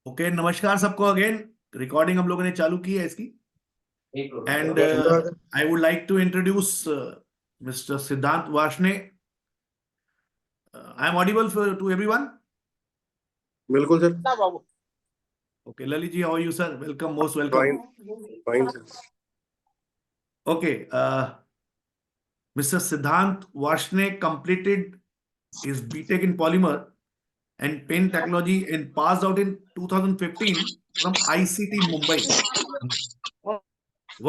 Okay, नमस्कार सबको। Again recording हम लोगों ने चालू की है इसकी। And I would like to introduce mister Siddhant Varshney. I am audible to everyone? बिल्कुल sir. Okay, Lalit ji, how are you sir? Welcome, most welcome. Fine fine sir. Okay, Mr. Siddhant Varshney completed his BTech in Polymer and Paint Technology and passed out in 2015 from ICT Mumbai.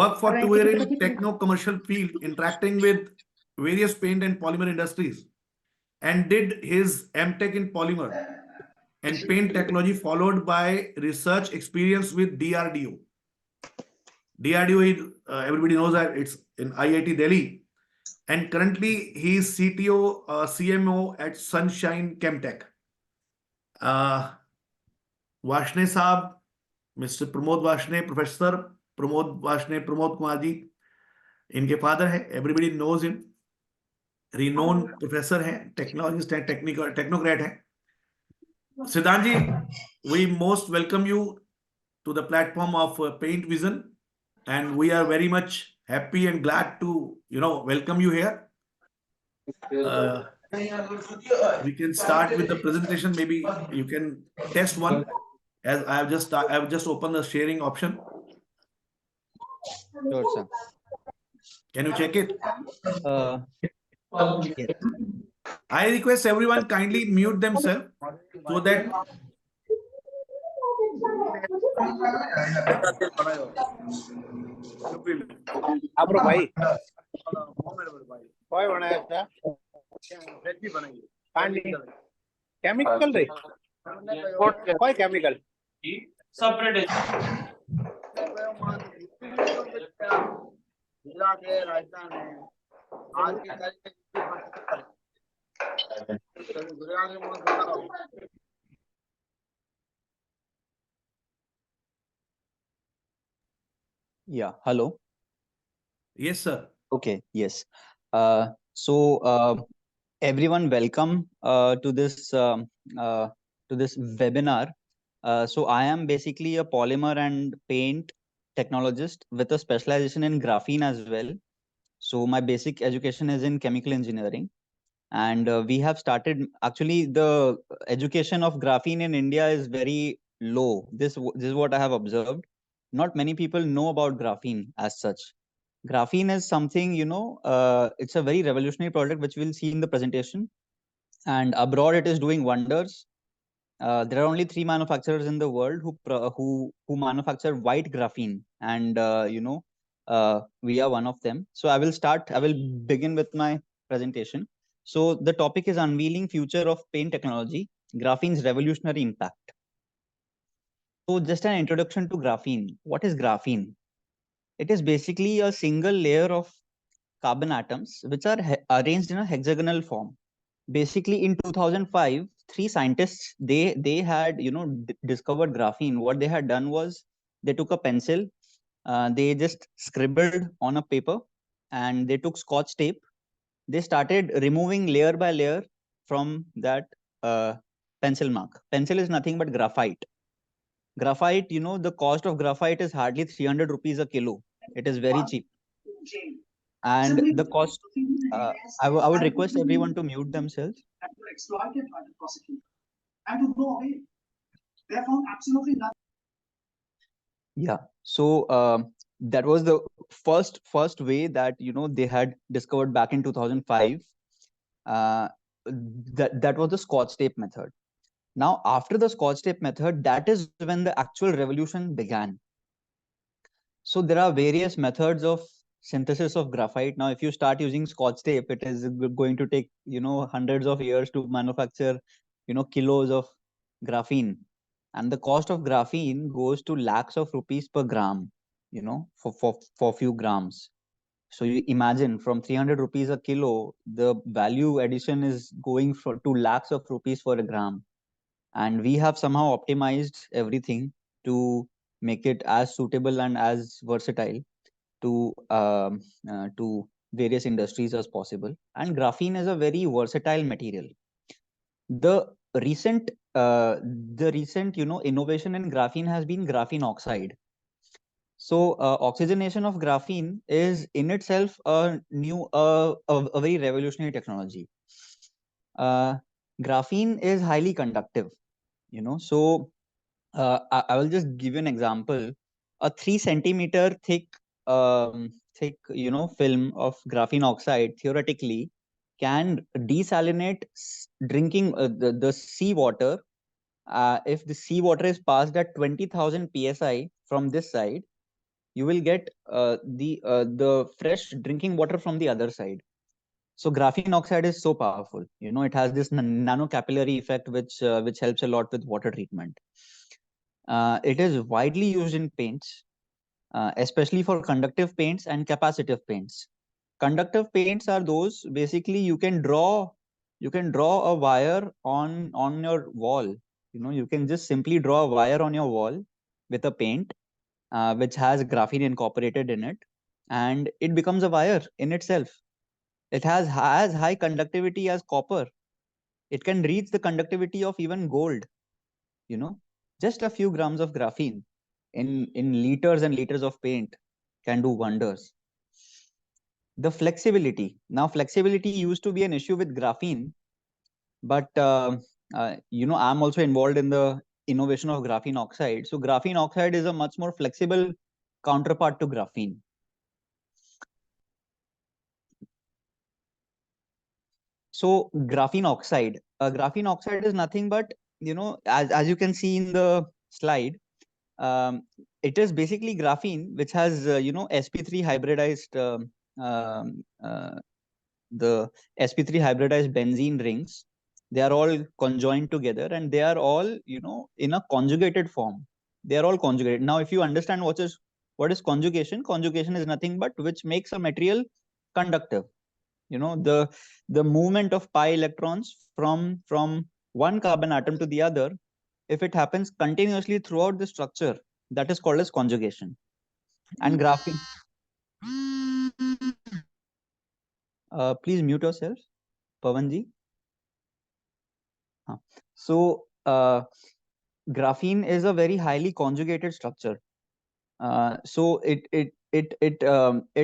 Worked for 2 years in techno-commercial field, interacting with various paint and polymer industries, and did his MTech in Polymer and Paint Technology, followed by research experience with DRDO. DRDO, everybody knows that it's in IIT Delhi. And currently he is CTO, CMO at Sunshine Chemtech. Varshney साहब, mister Pramod Varshney, professor Pramod Varshney, Pramod Kumar ji, इनके father है। Everybody knows him, renowned professor है, technologist है, technocrat है। सिद्धांत जी, we most welcome you to the platform of Paint Vision, and we are very much happy and glad to welcome you here. We can start with the presentation. Maybe you can test one, as I have just opened the sharing option. Sure, sir. Can you check it? Yes. I request everyone kindly mute themselves so that आपरो भाई कोई बनाया था पानी chemical रे कोई chemical separate Gujarat है, राजस्थान है, आज की तारीख गुजरात में Yeah. Hello. yes sir. Okay. Yes. Everyone, welcome to this webinar. So I am basically a polymer and paint technologist with a specialization in graphene as well. So my basic education is in chemical engineering, and we have started. Actually, the education of graphene in India is very low. This is what I have observed. Not many people know about graphene as such. Graphene is something, it's a very revolutionary product, which we'll see in the presentation. And abroad, it is doing wonders. There are only 3 manufacturers in the world who manufacture white graphene, and we are one of them. So I will begin with my presentation. So the topic is Unveiling Future of Paint Technology, Graphene's Revolutionary Impact. So just an introduction to graphene. What is graphene? It is basically a single layer of carbon atoms which are arranged in a hexagonal form. Basically, in 2005, 3 scientists, they had discovered graphene. What they had done was they took a pencil, they just scribbled on a paper, and they took scotch tape. They started removing layer by layer from that pencil mark. Pencil is nothing but graphite. Graphite, the cost of graphite is hardly 300 rupees a kilo. It is very cheap. And the cost, I would request everyone to mute themselves. exploited by the prosecutor and to go away. They found absolutely nothing. Yeah. So that was the first way that they had discovered back in 2005. That was the scotch tape method. Now, after the scotch tape method, that is when the actual revolution began. So there are various methods of synthesis of graphite. Now, if you start using scotch tape, it is going to take hundreds of years to manufacture kilos of graphene, and the cost of graphene goes to lakhs of rupees per gram, for few grams. So you imagine, from 300 rupees a kilo, the value addition is going to lakhs of rupees for a gram. And we have somehow optimized everything to make it as suitable and as versatile to various industries as possible. And graphene is a very versatile material. The recent innovation in graphene has been graphene oxide. So oxygenation of graphene is in itself a very revolutionary technology. Graphene is highly conductive, so I will just give you an example. A 3 centimeter thick film of graphene oxide theoretically can desalinate drinking the seawater. If the seawater is passed at 20,000 psi from this side, you will get the fresh drinking water from the other side. So graphene oxide is so powerful. It has this nano capillary effect, which helps a lot with water treatment. It is widely used in paints, especially for conductive paints and capacitive paints. Conductive paints are those basically you can draw a wire on your wall. You can just simply draw a wire on your wall with a paint which has graphene incorporated in it, and it becomes a wire in itself. It has as high conductivity as copper. It can reach the conductivity of even gold. Just a few grams of graphene in liters and liters of paint can do wonders. The flexibility. Now, flexibility used to be an issue with graphene, but I'm also involved in the innovation of graphene oxide. So graphene oxide is a much more flexible counterpart to graphene. So graphene oxide is nothing but, as you can see in the slide, it is basically graphene, which has, sp3 hybridized, the sp3 hybridized benzene rings. They are all conjoined together, and they are all, in a conjugated form. They are all conjugated. Now, if you understand what is conjugation, conjugation is nothing but which makes a material conductive. The movement of pi electrons from one carbon atom to the other, if it happens continuously throughout the structure, that is called as conjugation. And graphene, please mute yourself, Pavanji. So graphene is a very highly conjugated structure. So it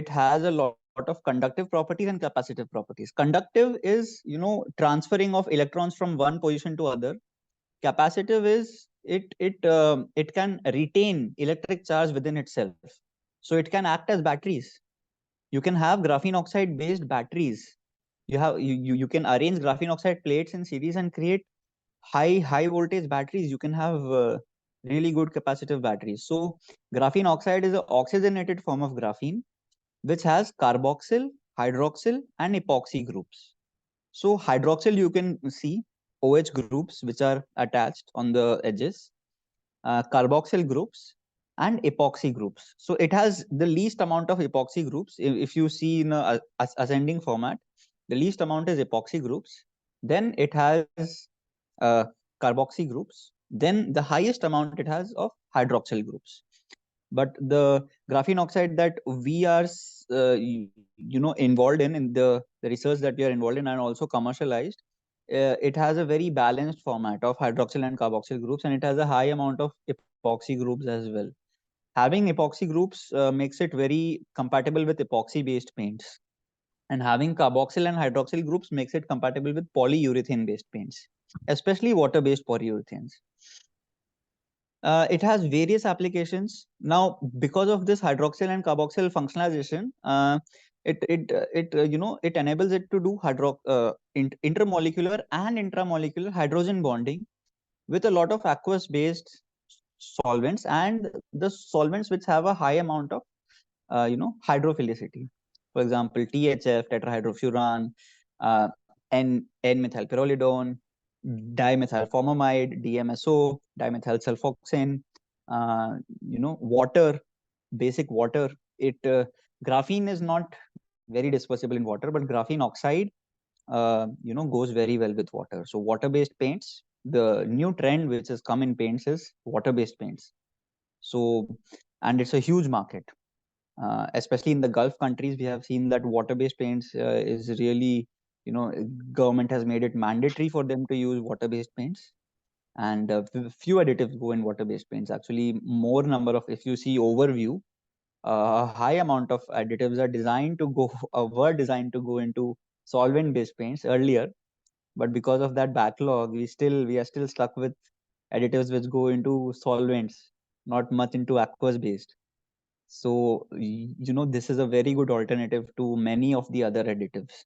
has a lot of conductive properties and capacitive properties. Conductive is, transferring of electrons from one position to other. Capacitive is it can retain electric charge within itself, so it can act as batteries. You can have graphene oxide based batteries. You can arrange graphene oxide plates in series and create high voltage batteries. You can have really good capacitive batteries. So graphene oxide is an oxygenated form of graphene, which has carboxyl, hydroxyl, and epoxy groups. So hydroxyl, you can see OH groups which are attached on the edges, carboxyl groups, and epoxy groups. So it has the least amount of epoxy groups. If you see in a ascending format, the least amount is epoxy groups. Then it has carboxy groups. Then the highest amount it has of hydroxyl groups. But the graphene oxide that we are involved in the research that we are involved in and also commercialized, it has a very balanced format of hydroxyl and carboxyl groups, and it has a high amount of epoxy groups as well. Having epoxy groups makes it very compatible with epoxy based paints, and having carboxyl and hydroxyl groups makes it compatible with polyurethane based paints, especially water based polyurethanes. It has various applications. Now, because of this hydroxyl and carboxyl functionalization, it enables it to do intermolecular and intramolecular hydrogen bonding with a lot of aqueous based solvents, and the solvents which have a high amount of hydrophilicity. For example, THF, tetrahydrofuran, N-methylpyrrolidone, dimethylformamide, DMSO, dimethyl sulfoxane, water, basic water. Graphene is not very dispersible in water, but graphene oxide, goes very well with water. So water-based paints, the new trend which has come in paints is water-based paints. So, and it's a huge market. Especially in the Gulf countries, we have seen that water-based paints is really government has made it mandatory for them to use water-based paints, and few additives go in water-based paints. Actually, more number of, if you see overview, a high amount of additives are designed to go were designed to go into solvent-based paints earlier, but because of that backlog, we are still stuck with additives which go into solvents, not much into aqueous based. So this is a very good alternative to many of the other additives.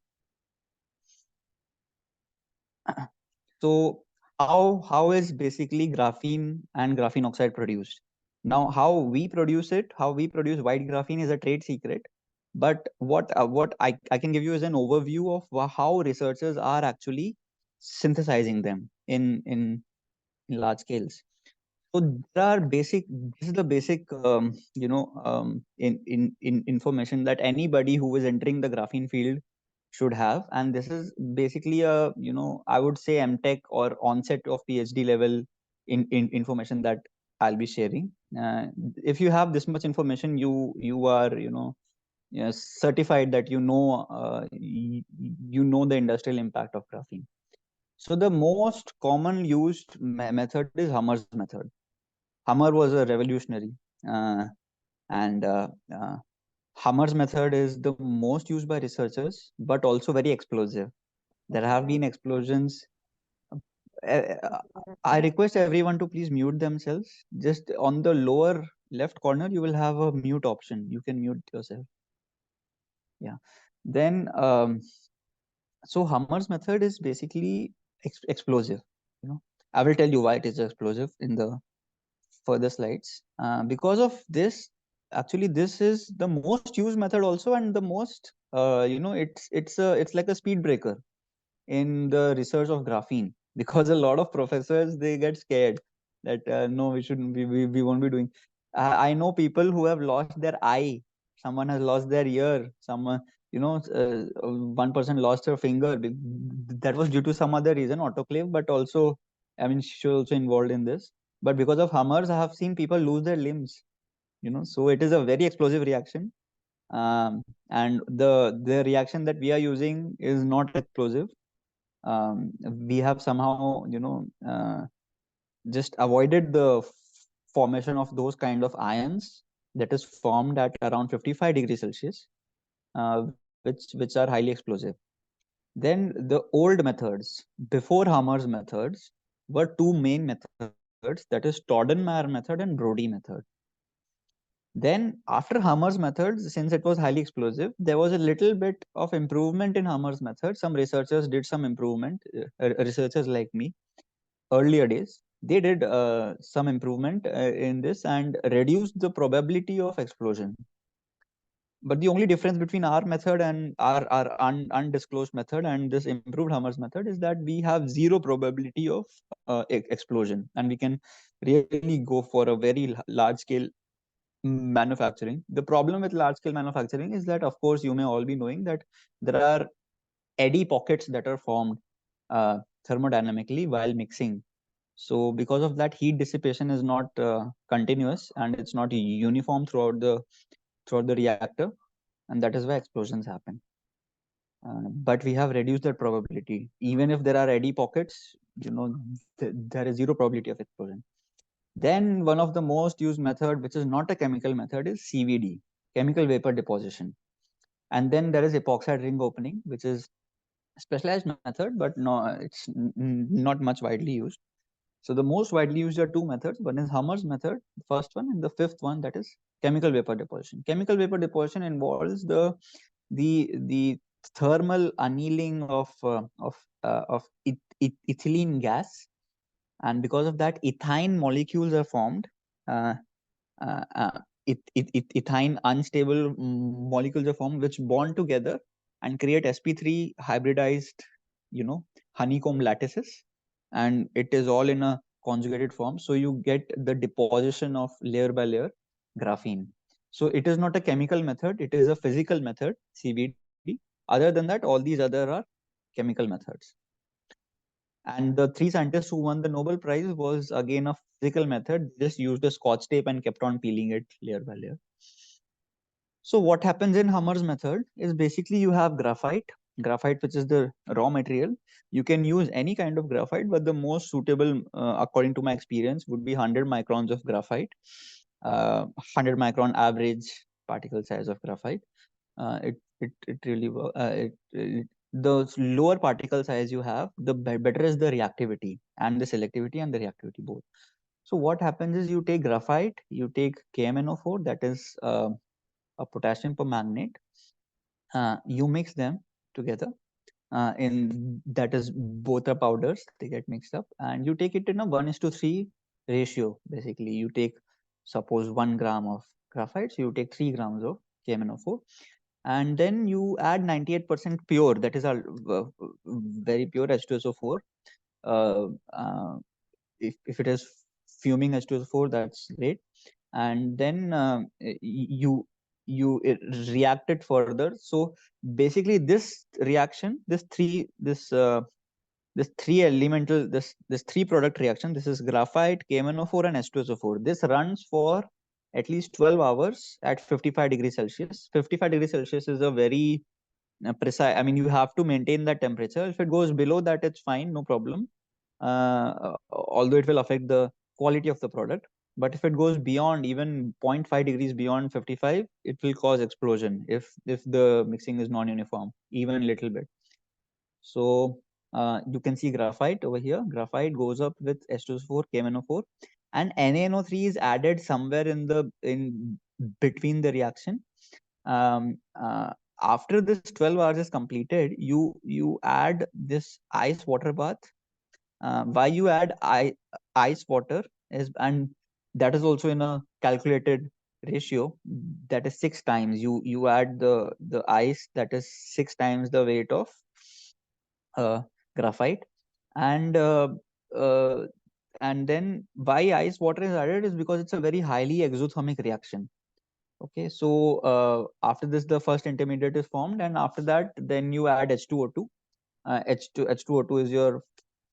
So how is basically graphene and graphene oxide produced? Now, how we produce white graphene is a trade secret. But what I can give you is an overview of how researchers are actually synthesizing them in large scales. So this is the basic in information that anybody who is entering the graphene field should have, and this is basically a I would say MTech or onset of PhD level in information that I'll be sharing. If you have this much information, you are certified that you know the industrial impact of graphene. So the most common used method is Hummer's method. Hummer was a revolutionary, and Hummer's method is the most used by researchers, but also very explosive. There have been explosions. I request everyone to please mute themselves. Just on the lower left corner, you will have a mute option. You can mute yourself. Yeah. Then, so Hummer's method is basically explosive. I will tell you why it is explosive in the further slides. Because of this, actually, this is the most used method also, and the most, it's like a speed breaker in the research of graphene, because a lot of professors, they get scared that no, we shouldn't, we won't be doing. I know people who have lost their eye, someone has lost their ear, someone, one person lost her finger. That was due to some other reason, autoclave, but also, I mean, she was also involved in this. But because of Hummers, I have seen people lose their limbs. So it is a very explosive reaction. And the reaction that we are using is not explosive. We have somehow just avoided the formation of those kind of ions that is formed at around 55 degrees Celsius, which are highly explosive. Then the old methods before Hammer's methods were two main methods, that is Staudenmayer method and Brody method. Then after Hammer's methods, since it was highly explosive, there was a little bit of improvement in Hammer's method. Some researchers did some improvement, researchers like me, earlier days, they did some improvement in this and reduced the probability of explosion. But the only difference between our method and our undisclosed method and this improved Hammer's method is that we have zero probability of explosion, and we can really go for a very large scale manufacturing. The problem with large scale manufacturing is that, of course, you may all be knowing that there are eddy pockets that are formed thermodynamically while mixing. So because of that, heat dissipation is not continuous, and it's not uniform throughout the reactor, and that is why explosions happen. But we have reduced that probability. Even if there are eddy pockets, there is zero probability of explosion. Then one of the most used method, which is not a chemical method, is CVD, chemical vapor deposition. And then there is epoxide ring opening, which is a specialized method, but no, it's not much widely used. So the most widely used are two methods. One is Hammer's method, the first one, and the fifth one, that is chemical vapor deposition. Chemical vapor deposition involves the thermal annealing of ethylene gas, and because of that, ethine molecules are formed. Ethine unstable molecules are formed, which bond together and create sp3 hybridized, honeycomb lattices, and it is all in a conjugated form. So you get the deposition of layer by layer graphene. So it is not a chemical method, it is a physical method, CVD. Other than that, all these other are chemical methods. And the three scientists who won the Nobel Prize was again a physical method, just used a scotch tape and kept on peeling it layer by layer. So what happens in Hammer's method is basically you have graphite, graphite, which is the raw material. You can use any kind of graphite, but the most suitable, according to my experience, would be 100 microns of graphite, 100 micron average particle size of graphite. It really the lower particle size you have, the better is the reactivity and the selectivity and the reactivity both. So what happens is you take graphite, you take KMnO4, that is a potassium permanganate, you mix them together in, that is both are powders, they get mixed up, and you take it in a 1:3 ratio. Basically, you take, suppose 1 gram of graphite, so you take 3 grams of KMnO4, and then you add 98% pure, that is our very pure H2SO4. Uh, uh, if it is fuming H2SO4, that's great. And then you react it further. So basically, this reaction, this three elemental, this three product reaction, this is graphite, KMnO4, and H2SO4. This runs for at least 12 hours at 55 degrees Celsius. 55 degrees Celsius is a very precise. I mean, you have to maintain that temperature. If it goes below that, it's fine, no problem. Although it will affect the quality of the product. But if it goes beyond even 0.5 degrees beyond 55, it will cause explosion if the mixing is non-uniform, even a little bit. So you can see graphite over here. Graphite goes up with H2SO4, KMnO4, and NaNO3 is added somewhere in between the reaction. Um, uh, After this 12 hours is completed, you add this ice water bath. Why you add ice water is, and that is also in a calculated ratio, that is 6 times. You add the ice, that is 6 times the weight of graphite, and uh, and then why ice water is added is because it's a very highly exothermic reaction. Okay, so after this, the first intermediate is formed, and after that, then you add H2O2. H2O2 is your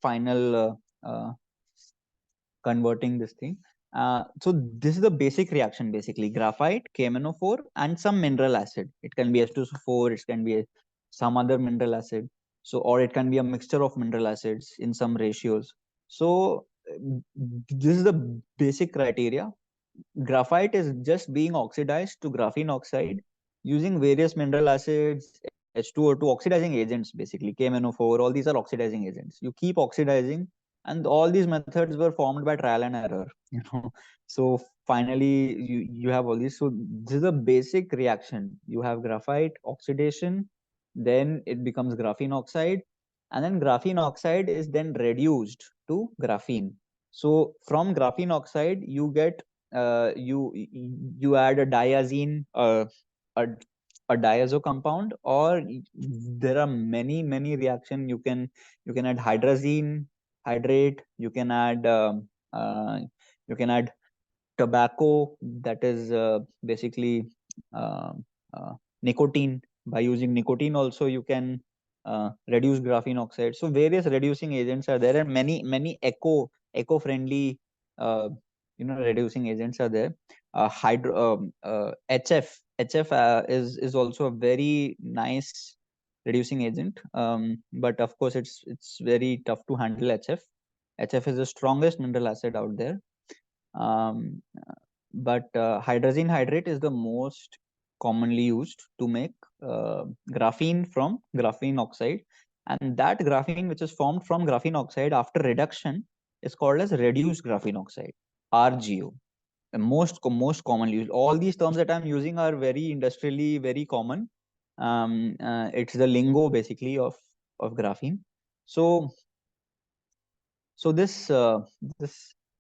final converting this thing. So this is the basic reaction, basically graphite, KMnO4, and some mineral acid. It can be H2SO4, it can be some other mineral acid. So, or it can be a mixture of mineral acids in some ratios. So this is the basic criteria. Graphite is just being oxidized to graphene oxide using various mineral acids, H2O2, oxidizing agents, basically KMnO4. All these are oxidizing agents. You keep oxidizing, and all these methods were formed by trial and error. So finally you have all these. So this is a basic reaction. You have graphite oxidation, then it becomes graphene oxide, and then graphene oxide is then reduced to graphene. So from graphene oxide you get you add a diazine, a a diazo compound, or there are many reaction. You can add hydrazine hydrate, uh, you can add tobacco, that is basically uh, uh, nicotine. By using nicotine also you can reduce graphene oxide. So various reducing agents are there, and many eco friendly reducing agents are there. HF is also a very nice reducing agent, but of course it's very tough to handle. HF is the strongest mineral acid out there. um, but hydrazine hydrate is the most commonly used to make graphene from graphene oxide, and that graphene which is formed from graphene oxide after reduction is called as reduced graphene oxide, RGO. The most commonly used. All these terms that I'm using are very industrially very common. It's the lingo basically of graphene. So this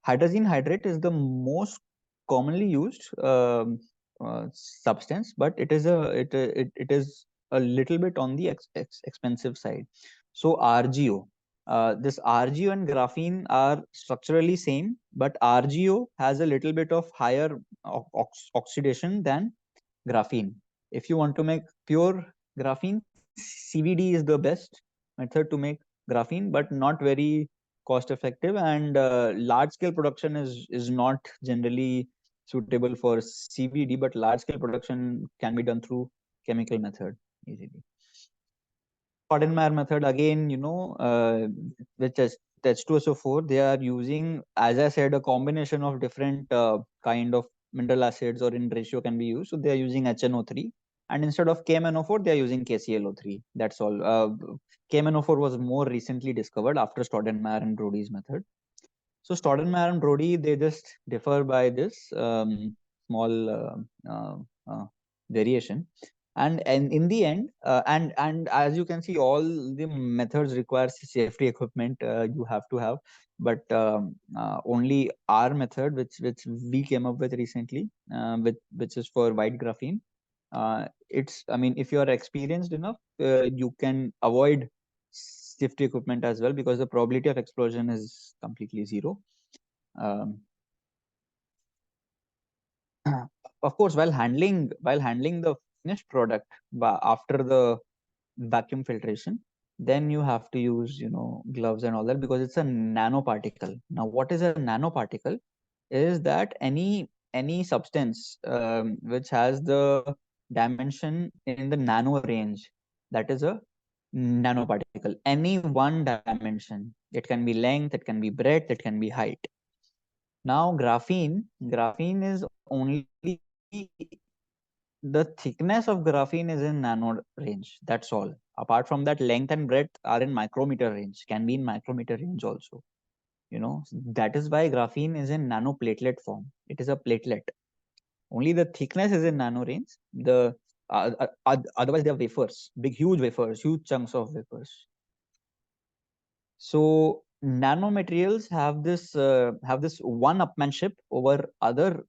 hydrazine hydrate is the most commonly used substance, but it is a little bit on the expensive side. So RGO, this RGO and graphene are structurally same, but RGO has a little bit of higher oxidation than graphene. If you want to make pure graphene, CVD is the best method to make graphene, but not very cost effective, and large scale production is not generally suitable for CVD, but large scale production can be done through chemical method easily. Staudenmaier method again, you know, with H2SO4, they are using, as I said, a combination of different kind of mineral acids, or in ratio can be used. So they are using HNO3, and instead of KMNO4, they are using KClO3. That's all. KMNO4 was more recently discovered after Staudenmaier and Brody's method. So Staudenmaier and Brody, they just differ by this small variation. And in the end, and as you can see, all the methods require safety equipment you have to have, but only our method, which we came up with recently, which is for white graphene. It's, I mean, if you are experienced enough, you can avoid safety equipment as well, because the probability of explosion is completely zero. Of course, while handling the finished product after the vacuum filtration, then you have to use, you know, gloves and all that, because it's a nanoparticle. Now, what is a nanoparticle? Is that any substance which has the dimension in the nano range, that is a nanoparticle. Any one dimension. It can be length, it can be breadth, it can be height. Now, graphene is only, the thickness of graphene is in nano range. That's all. Apart from that, length and breadth are in micrometer range, can be in micrometer range also. You know, that is why graphene is in nanoplatelet form. It is a platelet. Only the thickness is in nano range. The otherwise they are wafers, huge wafers, huge chunks of wafers. So nanomaterials have this one upmanship over other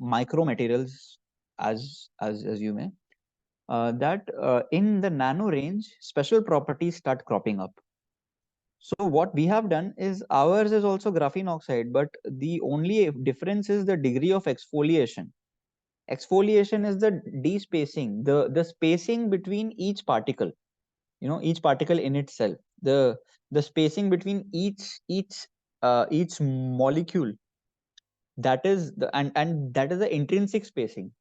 micromaterials, as you may, that in the nano range, special properties start cropping up. So what we have done is, ours is also graphene oxide, but the only difference is the degree of exfoliation. Exfoliation is the despacing, the spacing between each particle. You know, each particle in itself, the spacing between each molecule, that is the, and that is the intrinsic spacing.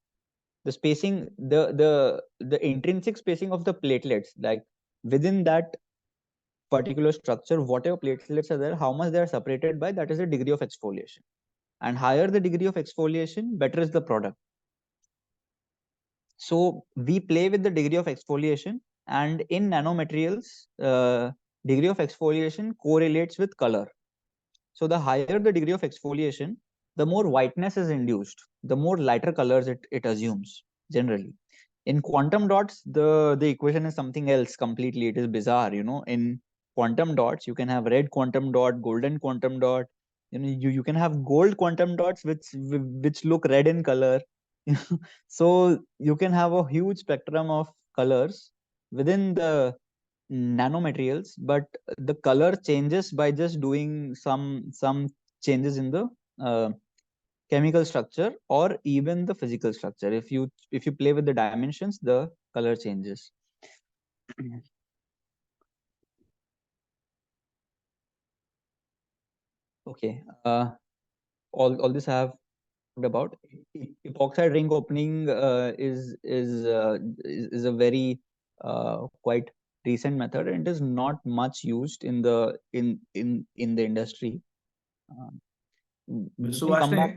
The spacing, the intrinsic spacing of the platelets, like within that particular structure, whatever platelets are there, how much they are separated by, that is the degree of exfoliation. And higher the degree of exfoliation, better is the product. So we play with the degree of exfoliation, and in nanomaterials, degree of exfoliation correlates with color. So the higher the degree of exfoliation, the more whiteness is induced, the more lighter colors it assumes generally. In quantum dots, the equation is something else completely. It is bizarre, you know. In quantum dots, you can have red quantum dot, golden quantum dot. You know, you can have gold quantum dots which look red in color. So you can have a huge spectrum of colors within the nanomaterials, but the color changes by just doing some changes in the chemical structure, or even the physical structure. If you play with the dimensions, the color changes. Okay, all this I have talked about. Epoxide ring opening is a very quite recent method, and it is not much used in the industry. We Mr. can come back.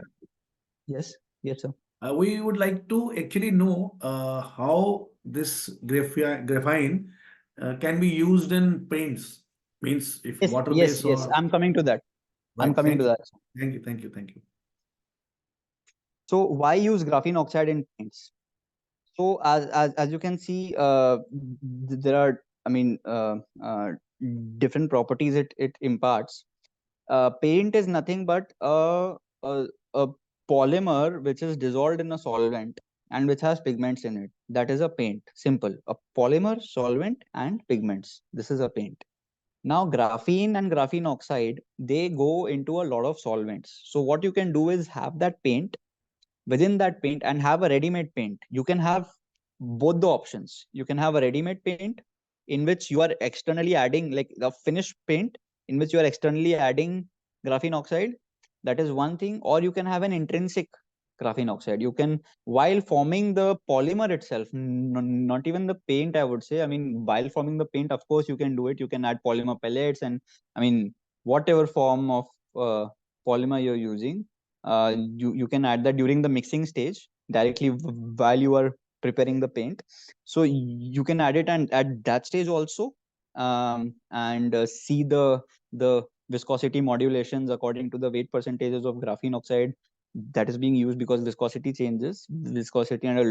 Vashne, Yes, sir. we would like to actually know how this graphene can be used in paints. Means if water base Yes. or I'm coming to that. I'm right. coming to that. Thank you. So why use graphene oxide in paints? So as you can see, there are, I mean, different properties it imparts. Paint is nothing but a polymer which is dissolved in a solvent and which has pigments in it. That is a paint. Simple. A polymer, solvent, and pigments. This is a paint. Now, graphene and graphene oxide, they go into a lot of solvents. So what you can do is have that paint, within that paint, and have a ready-made paint. You can have both the options. You can have a ready-made paint in which you are externally adding, like the finished paint in which you are externally adding graphene oxide. That is one thing. Or you can have an intrinsic graphene oxide. You can, while forming the polymer itself, not even the paint, I would say. I mean, while forming the paint, of course, you can do it. You can add polymer pellets, and I mean, whatever form of polymer you're using, you can add that during the mixing stage directly while you are preparing the paint. So you can add it, and at that stage also, and see the viscosity modulations according to the weight percentages of graphene oxide that is being used, because viscosity changes, viscosity and a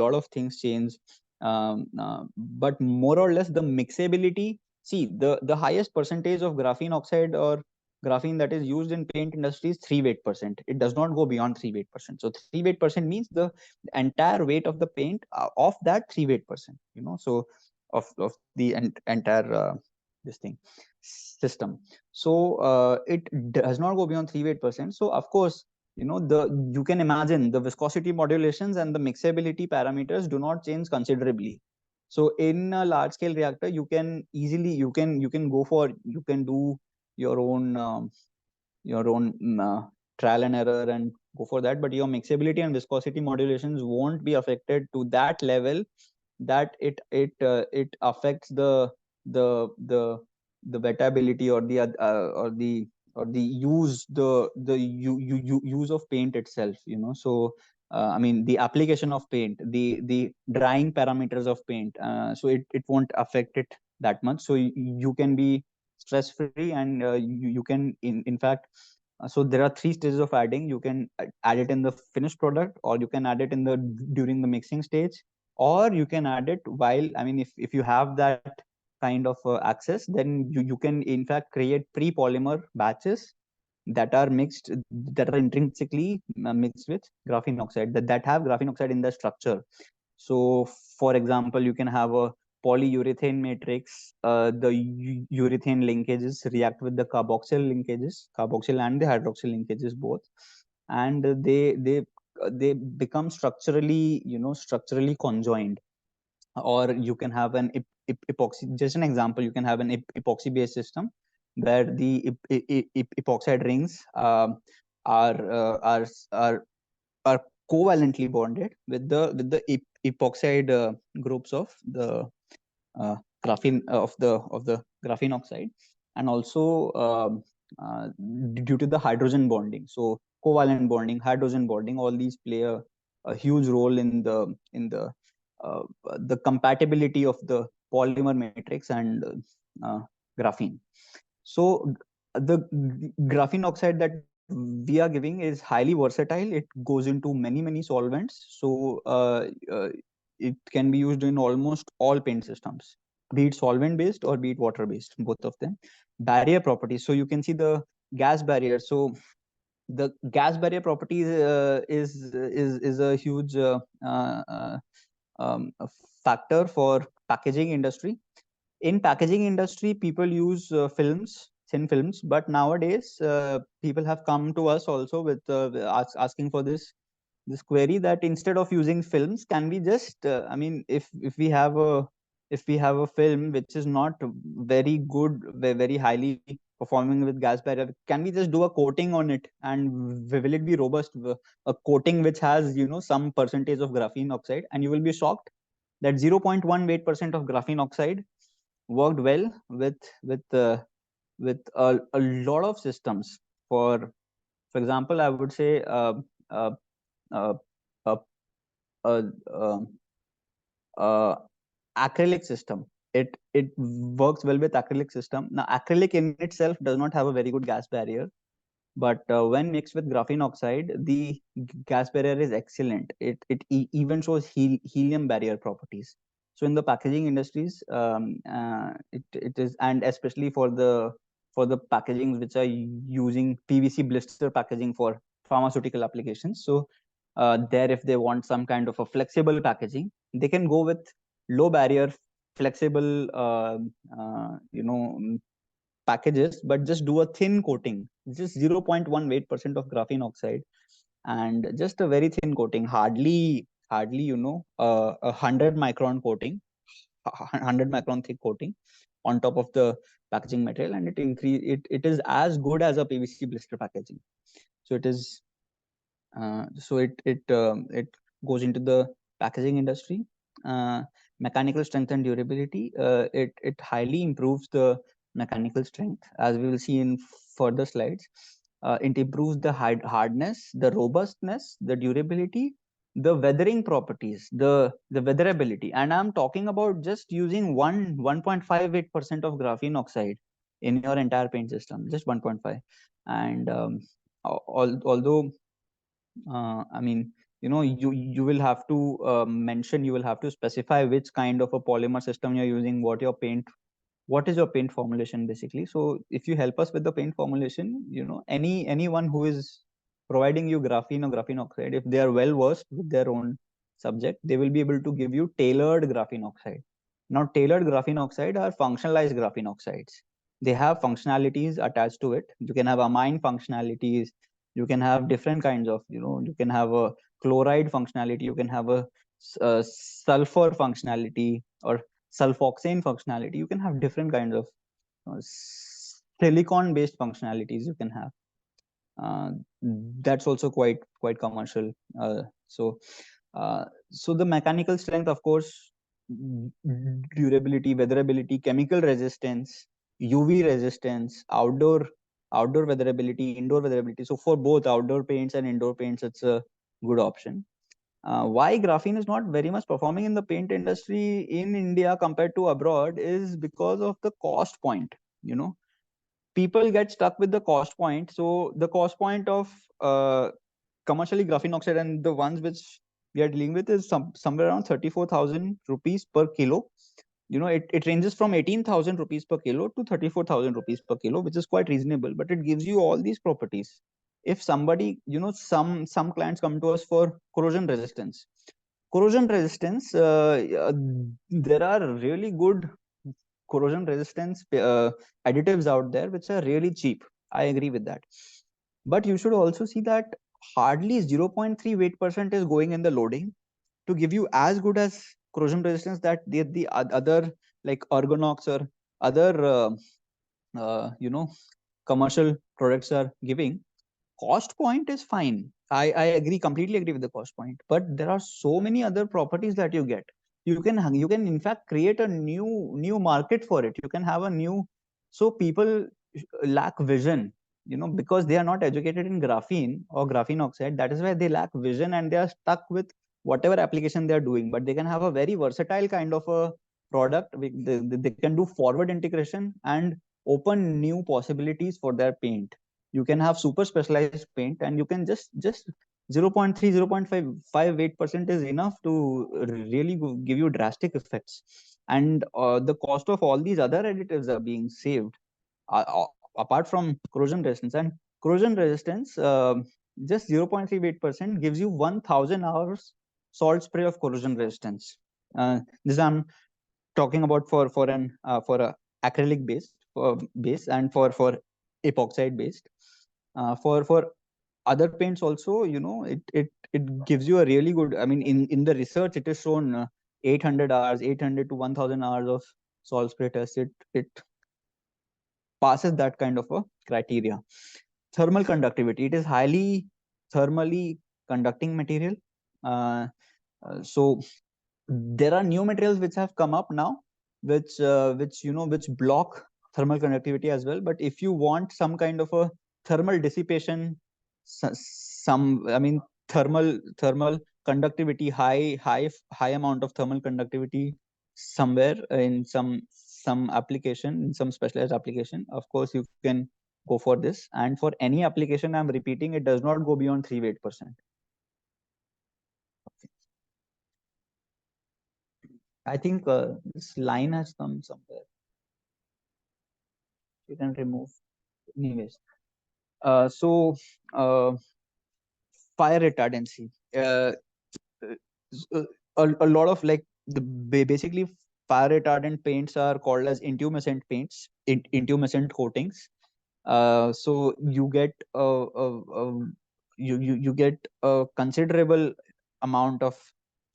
lot of things change. But more or less the mixability, see, the highest percentage of graphene oxide or graphene that is used in paint industry is 3 weight percent. It does not go beyond 3 weight percent. So 3 weight percent means the entire weight of the paint, of that 3 weight percent, you know, so of the entire this thing system. So it does not go beyond 3 weight percent. So of course, you know, you can imagine the viscosity modulations and the mixability parameters do not change considerably. So in a large scale reactor, you can easily, you can go for, you can do your own trial and error and go for that, but your mixability and viscosity modulations won't be affected to that level that it affects the wettability or the use use of paint itself, you know. So I mean, the application of paint, the drying parameters of paint, so it won't affect it that much. So you can be stress free, and you can in fact, so there are 3 stages of adding. You can add it in the finished product, or you can add it in the during the mixing stage, or you can add it while, I mean, if you have that kind of access, then you can in fact create pre-polymer batches that are mixed, that are intrinsically mixed with graphene oxide, that have graphene oxide in their structure. So for example, you can have a polyurethane matrix. The urethane linkages react with the carboxyl linkages, carboxyl and the hydroxyl linkages both, and they become structurally, you know, structurally conjoined. Or you can have an epoxy, just an example, you can have an epoxy based system where the epoxide rings are covalently bonded with the epoxide groups of the graphene of the graphene oxide, and also due to the hydrogen bonding. So covalent bonding, hydrogen bonding, all these play a huge role in uh, the compatibility of the polymer matrix and graphene. So the graphene oxide that we are giving is highly versatile. It goes into many solvents. So it can be used in almost all paint systems, be it solvent based or be it water based, both of them. Barrier properties. So you can see the gas barrier. So the gas barrier properties is a huge a factor for packaging industry. In packaging industry, people use films, thin films, but nowadays people have come to us also with asking for this query that instead of using films, can we just I mean, if we have a film which is not very good, very highly performing with gas barrier, can we just do a coating on it, and will it be robust? A coating which has, you know, some percentage of graphene oxide, and you will be shocked that 0.1 weight percent of graphene oxide worked well with a lot of systems. For example, I would say uh, uh, uh, uh, uh, uh, acrylic system. It works well with acrylic system. Now acrylic in itself does not have a very good gas barrier, but when mixed with graphene oxide, the gas barrier is excellent. It even shows helium barrier properties. So in the packaging industries, it is, and especially for the packagings which are using PVC blister packaging for pharmaceutical applications. So there, if they want some kind of a flexible packaging, they can go with low barrier flexible packages, but just do a thin coating, just 0.1 weight percent of graphene oxide, and just a very thin coating, hardly 100 micron coating, 100 micron thick coating on top of the packaging material, and it is as good as a PVC blister packaging. So it is So it goes into the packaging industry. Mechanical strength and durability. It highly improves the mechanical strength, as we will see in further slides. It improves the hardness, the robustness, the durability, the weathering properties, the weatherability. And I'm talking about just using 1.58% of graphene oxide in your entire paint system, just 1.5. And although I mean, you will have to mention, you will have to specify which kind of a polymer system you're using, what is your paint formulation basically. So if you help us with the paint formulation, anyone who is providing you graphene or graphene oxide, if they are well versed with their own subject, they will be able to give you tailored graphene oxide. Now, tailored graphene oxide are functionalized graphene oxides. They have functionalities attached to it. You can have amine functionalities. You can have different kinds of, you can have a chloride functionality. You can have a sulfur functionality or sulfoxane functionality. You can have different kinds of silicon based functionalities you can have. That's also quite commercial. So the mechanical strength, of course, durability, weatherability, chemical resistance, UV resistance, outdoor weatherability, indoor weatherability. So for both outdoor paints and indoor paints, it's a good option. Why graphene is not very much performing in the paint industry in India compared to abroad is because of the cost point. People get stuck with the cost point. So the cost point of commercially graphene oxide and the ones which we are dealing with is somewhere around 34,000 rupees per kilo. It ranges from 18,000 rupees per kilo to 34,000 rupees per kilo, which is quite reasonable, but it gives you all these properties. If somebody, some clients come to us for corrosion resistance. Corrosion resistance, there are really good corrosion resistance additives out there which are really cheap. I agree with that. But you should also see that hardly 0.3 weight% is going in the loading to give you as good as corrosion resistance that the other like Ergonox or other commercial products are giving. Cost point is fine. I agree, completely agree with the cost point, but there are so many other properties that you get. You can in fact create a new market for it. You can have a new, so people lack vision, because they are not educated in graphene or graphene oxide. That is why they lack vision and they are stuck with whatever application they are doing. But they can have a very versatile kind of a product. They can do forward integration and open new possibilities for their paint. You can have super specialized paint and you can just 0.3 0.5 weight% is enough to really give you drastic effects. And the cost of all these other additives are being saved, apart from corrosion resistance. And corrosion resistance, just 0.3 weight% gives you 1000 hours salt spray of corrosion resistance. This I'm talking about for a acrylic based base and for epoxide based. For other paints also, it gives you a really good, I mean, in the research it is shown 800 hours, 800 to 1000 hours of salt spray test. It passes that kind of a criteria. Thermal conductivity, it is highly thermally conducting material. So there are new materials which have come up now which block thermal conductivity as well. But if you want some kind of a thermal dissipation, thermal conductivity, high amount of thermal conductivity somewhere in some application, in some specialized application, of course you can go for this. And for any application, I'm repeating, it does not go beyond 3 weight%. I think this line has come somewhere. You can remove. Anyways, so fire retardancy. A lot of like basically fire retardant paints are called as intumescent paints, intumescent coatings. So you get you get a considerable amount of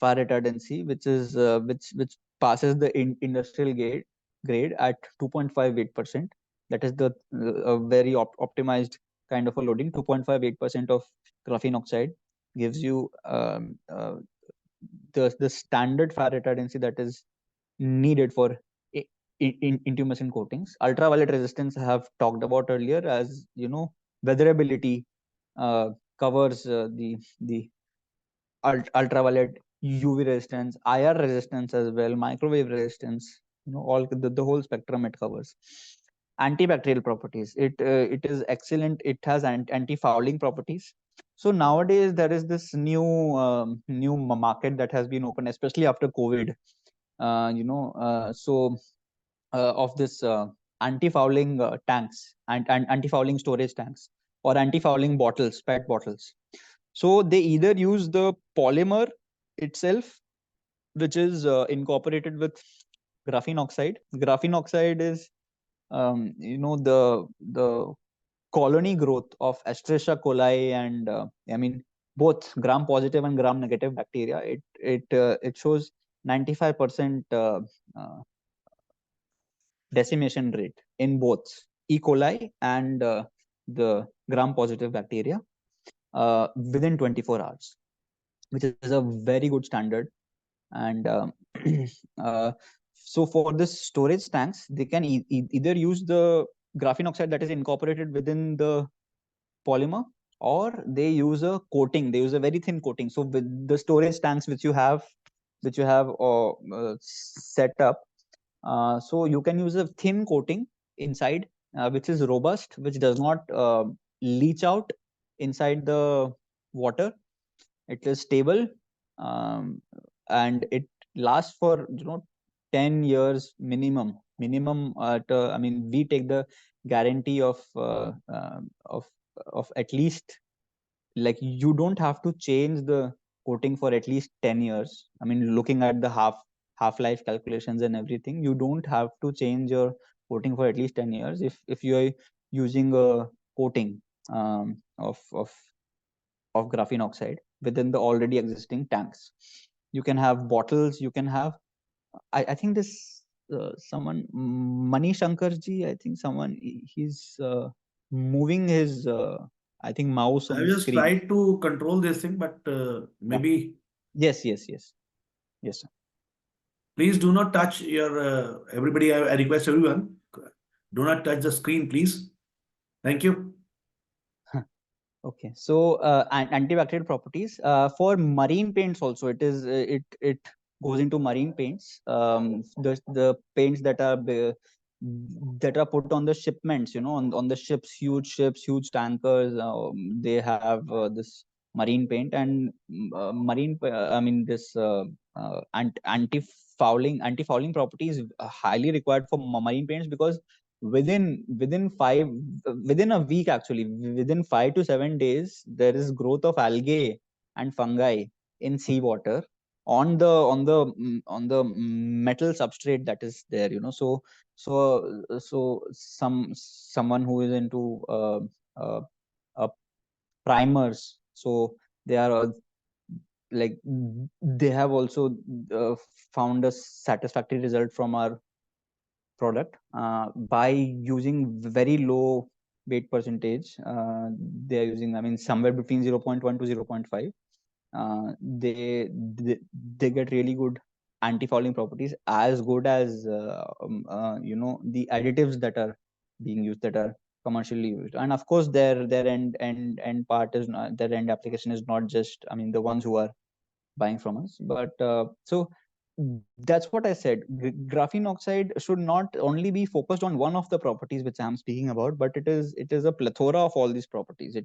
fire retardancy, which is which passes the industrial grade at 2.5 weight%. That is the very optimized kind of a loading, 2.5 weight% of graphene oxide. gives you the standard fire retardancy that is needed for intumescent coatings. Ultraviolet resistance I have talked about earlier, as you know, weatherability covers the ultraviolet, UV resistance, IR resistance as well, microwave resistance. You know, all the whole spectrum it covers. Antibacterial properties. It is excellent. It has anti-fouling properties. So nowadays there is this new market that has been opened, especially after COVID. Of this anti-fouling tanks and anti-fouling storage tanks or anti-fouling bottles, PET bottles. So they either use the polymer itself, which is incorporated with graphene oxide. Graphene oxide is the colony growth of Escherichia coli and I mean both gram positive and gram negative bacteria. It shows 95% decimation rate in both E. coli and the gram positive bacteria within 24 hours, which is a very good standard. And so for this storage tanks, they can either use the graphene oxide that is incorporated within the polymer, or they use a coating. They use a very thin coating. So with the storage tanks which you have set up, so you can use a thin coating inside, which is robust, which does not leach out inside the water. It is stable, and it lasts for 10 years minimum. I mean, we take the guarantee of at least, like, you don't have to change the coating for at least 10 years. I mean, looking at the half-life calculations and everything, you don't have to change your coating for at least 10 years if you are using a coating of graphene oxide within the already existing tanks. You can have bottles, you can have, I think this someone, Mani Shankarji, I think someone, he's moving his I think mouse on I the just screen. tried to control this thing, but maybe. Yes, sir. Please do not touch your, everybody, I request everyone, do not touch the screen, please. Thank you. Okay, so antibacterial properties for marine paints also, it goes into marine paints. The paints that are put on the shipments, on the ships, huge tankers, they have this marine paint. And I mean, this anti-fouling properties highly required for marine paints, because within a week, actually within 5 to 7 days, there is growth of algae and fungi in seawater on the metal substrate that is there. So someone who is into uh, primers, so they are like, they have also found a satisfactory result from our product by using very low weight percentage. They are using, I mean, somewhere between 0.1 to 0.5. They get really good anti-fouling properties, as good as the additives that are being used, that are commercially used. And of course, their end part is not, their end application is not just, I mean, the ones who are buying from us. But so that's what I said. Graphene oxide should not only be focused on one of the properties which I'm speaking about, but it is a plethora of all these properties.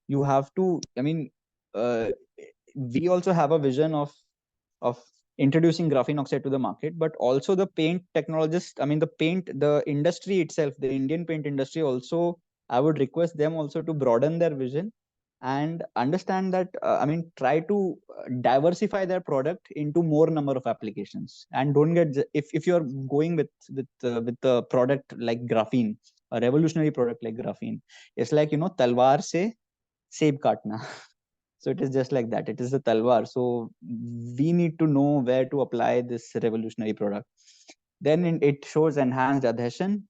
You have to, I mean, we also have a vision of introducing graphene oxide to the market, but also the paint technologists, I mean, the industry itself, the Indian paint industry also, I would request them also to broaden their vision and understand that, I mean, try to diversify their product into more number of applications. And don't get, if you're going with the product like graphene, a revolutionary product like graphene, it's like, talwar se seb kaatna. So it is just like that. It is a talwar. So we need to know where to apply this revolutionary product. Then it shows enhanced adhesion.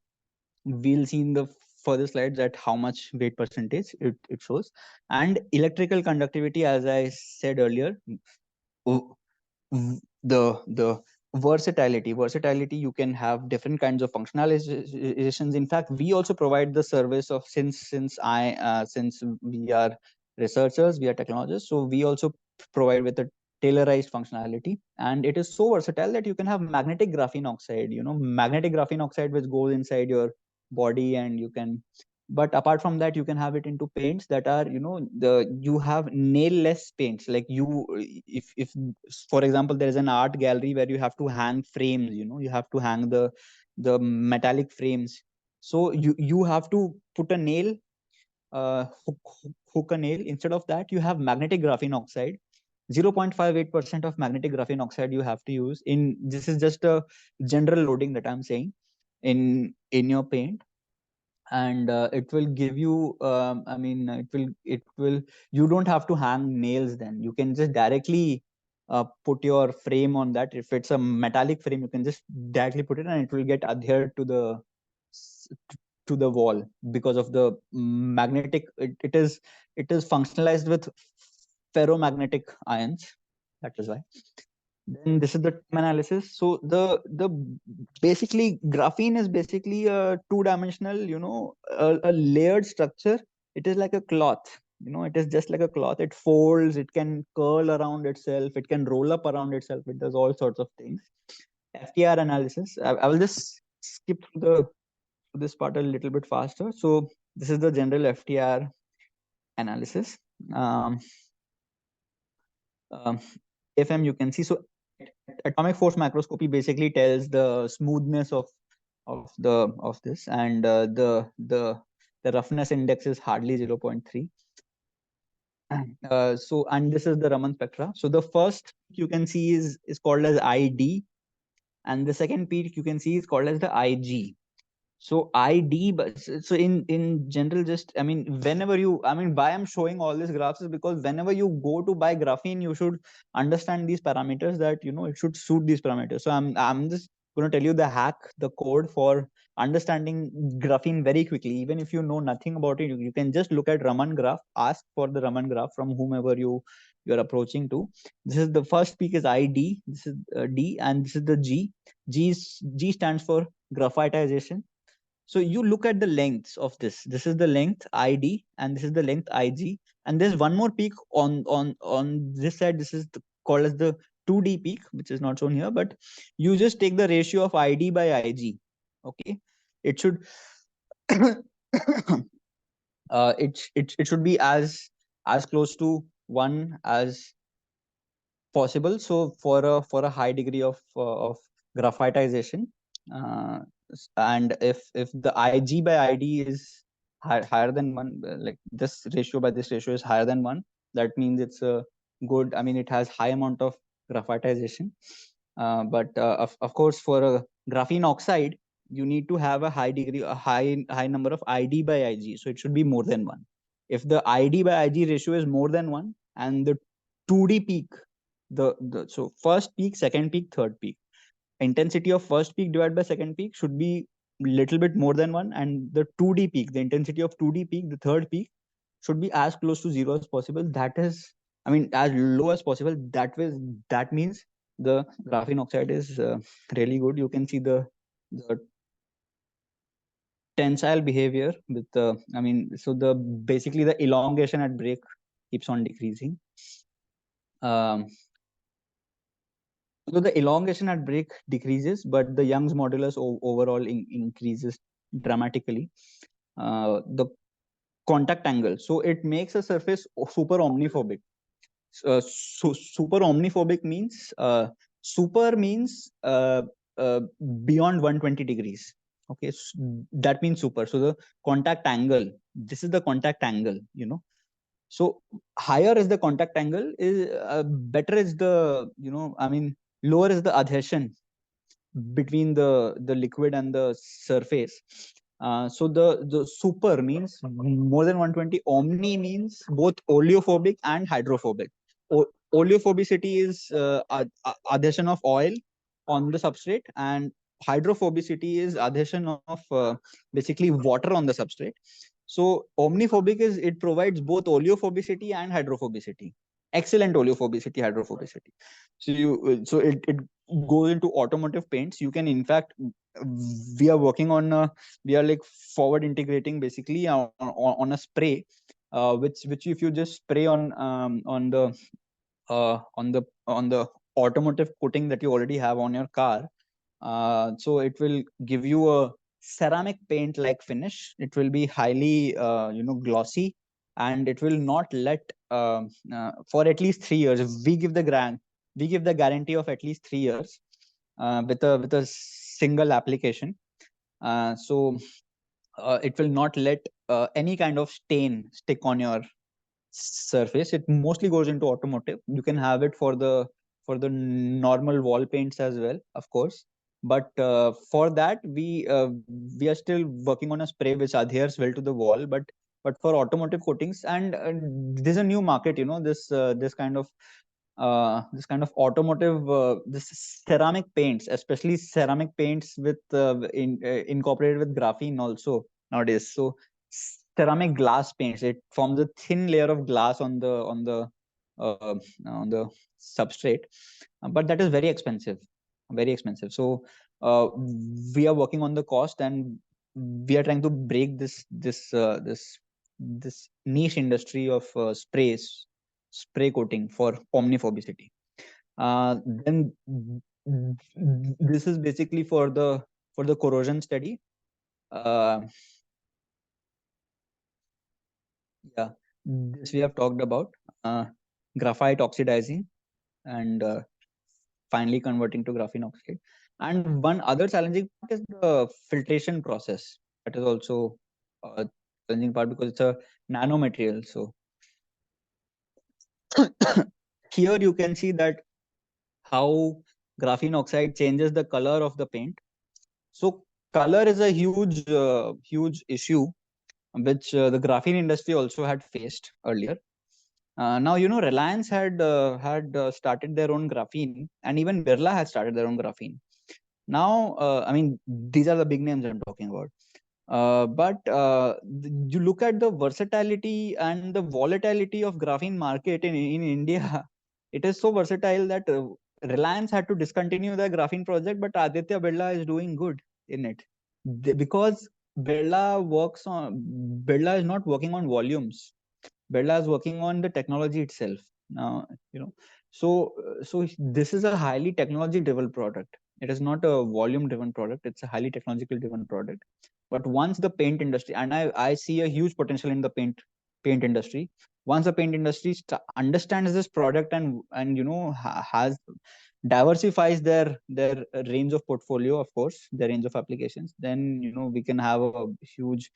We'll see in the further slides at how much weight percentage it shows. And electrical conductivity, as I said earlier, the versatility, you can have different kinds of functionalizations. In fact, we also provide the service of, since we are researchers, we are technologists, so we also provide with a tailorized functionality, and it is so versatile that you can have magnetic graphene oxide, magnetic graphene oxide, which goes inside your body, and you can, but apart from that, you can have it into paints that are, you have nail-less paints. Like if for example, there is an art gallery where you have to hang frames, you have to hang the metallic frames. So you have to put a nail, hook a nail. Instead of that, you have magnetic graphene oxide. 0.58% of magnetic graphene oxide you have to use in. This is just a general loading that I'm saying in your paint. And it will give you, it will, you don't have to hang nails. Then you can just directly put your frame on that. If it's a metallic frame, you can just directly put it, and it will get adhered to the wall because of the magnetic. It is functionalized with ferromagnetic ions. That is why. Then this is the time analysis. So the basically graphene is basically a two-dimensional, a layered structure. It is like a cloth. It is just like a cloth. It folds. It can curl around itself. It can roll up around itself. It does all sorts of things. FTR analysis. I will just skip through this part a little bit faster. So this is the general FTR analysis. AFM, you can see. So atomic force macroscopy basically tells the smoothness of this, and the roughness index is hardly 0.3. So, and this is the Raman spectra. So the first you can see is called as ID, and the second peak you can see is called as the IG. So ID, but so in general, just whenever you, why I'm showing all these graphs is because whenever you go to buy graphene, you should understand these parameters, that it should suit these parameters. So I'm just going to tell you the hack, the code for understanding graphene very quickly. Even if you know nothing about it, you can just look at Raman graph, ask for the Raman graph from whomever you're approaching to. This is the first peak is ID, this is D, and this is the G. G stands for graphitization. So you look at the lengths of this. This is the length ID, and this is the length IG. And there's one more peak on this side. This is called as the 2D peak, which is not shown here. But you just take the ratio of ID by IG. Okay, it should it should be as close to 1 as possible. So for a high degree of graphitization, and if the IG by ID is higher than 1, like this ratio by this ratio is higher than 1, that means it's a good, it has high amount of graphitization. But of course, for a graphene oxide, you need to have a high degree, a high number of ID by IG. So it should be more than 1. If the ID by IG ratio is more than 1, and the 2D peak, so first peak, second peak, third peak, intensity of first peak divided by second peak should be little bit more than 1, and the 2D peak, the intensity of 2D peak, the third peak, should be as close to 0 as possible. That is, as low as possible. That means the graphene oxide is really good. You can see the tensile behavior with the, so the basically the elongation at break keeps on decreasing. So the elongation at break decreases, but the Young's modulus overall increases dramatically. The contact angle, so it makes a surface super omniphobic. So super omniphobic means super means beyond 120 degrees. Okay, so that means super. So the contact angle, this is the contact angle, So higher is the contact angle, is better is the, lower is the adhesion between the liquid and the surface. So the super means more than 120. Omni means both oleophobic and hydrophobic. Oleophobicity is adhesion of oil on the substrate, and hydrophobicity is adhesion of basically water on the substrate. So omniphobic is it provides both oleophobicity and hydrophobicity. Excellent oleophobicity, hydrophobicity. So it goes into automotive paints. You can, in fact, we are working on we are like forward integrating basically on a spray, which if you just spray on the automotive coating that you already have on your car, so it will give you a ceramic paint like finish. It will be highly glossy, and it will not let for at least 3 years. We give the guarantee of at least 3 years with a single application. It will not let any kind of stain stick on your surface. It mostly goes into automotive. You can have it for the normal wall paints as well, of course, but for that we are still working on a spray which adheres well to the wall. But for automotive coatings, and there's a new market, this kind of automotive this ceramic paints, especially ceramic paints with incorporated with graphene also nowadays. So ceramic glass paints, it forms a thin layer of glass on the substrate, but that is very expensive, so we are working on the cost, and we are trying to break this niche industry of spray coating for omniphobicity. Then this is basically for the corrosion study. Yeah, this we have talked about, graphite oxidizing and finally converting to graphene oxide. And one other challenging part is the filtration process. That is also a challenging part because it's a nanomaterial. So here you can see that how graphene oxide changes the color of the paint. So color is a huge issue which the graphene industry also had faced earlier. Now, Reliance had started their own graphene, and even Birla has started their own graphene. Now, I mean, these are the big names I'm talking about. But you look at the versatility and the volatility of graphene market in India. It is so versatile that Reliance had to discontinue the graphene project, but Aditya Birla is doing good in it because Birla is not working on volumes. Birla is working on the technology itself. Now, so this is a highly technology driven product. It is not a volume driven product. It's a highly technological driven product. But once the paint industry, and I see a huge potential in the paint industry. Once the paint industry understands this product and has diversifies their range of portfolio, of course, their range of applications, then we can have a huge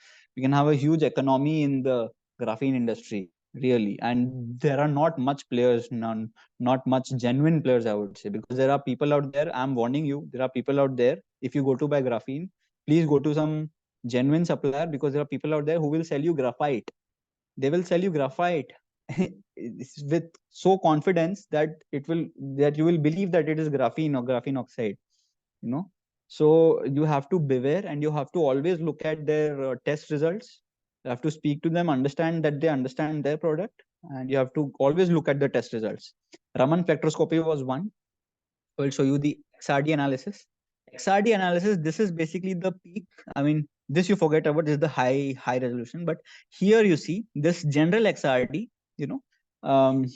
economy in the graphene industry, really. And there are not much players, not much genuine players, I would say, because there are people out there. I'm warning you, there are people out there. If you go to buy graphene, please go to some genuine supplier, because there are people out there who will sell you graphite. They will sell you graphite with so confidence that you will believe that it is graphene or graphene oxide. So you have to beware, and you have to always look at their test results. You have to speak to them, understand that they understand their product, and you have to always look at the test results. Raman spectroscopy was one. I will show you the XRD analysis. XRD analysis, this is basically the peak. I mean, this you forget about, this is the high resolution, but here you see this general XRD, um,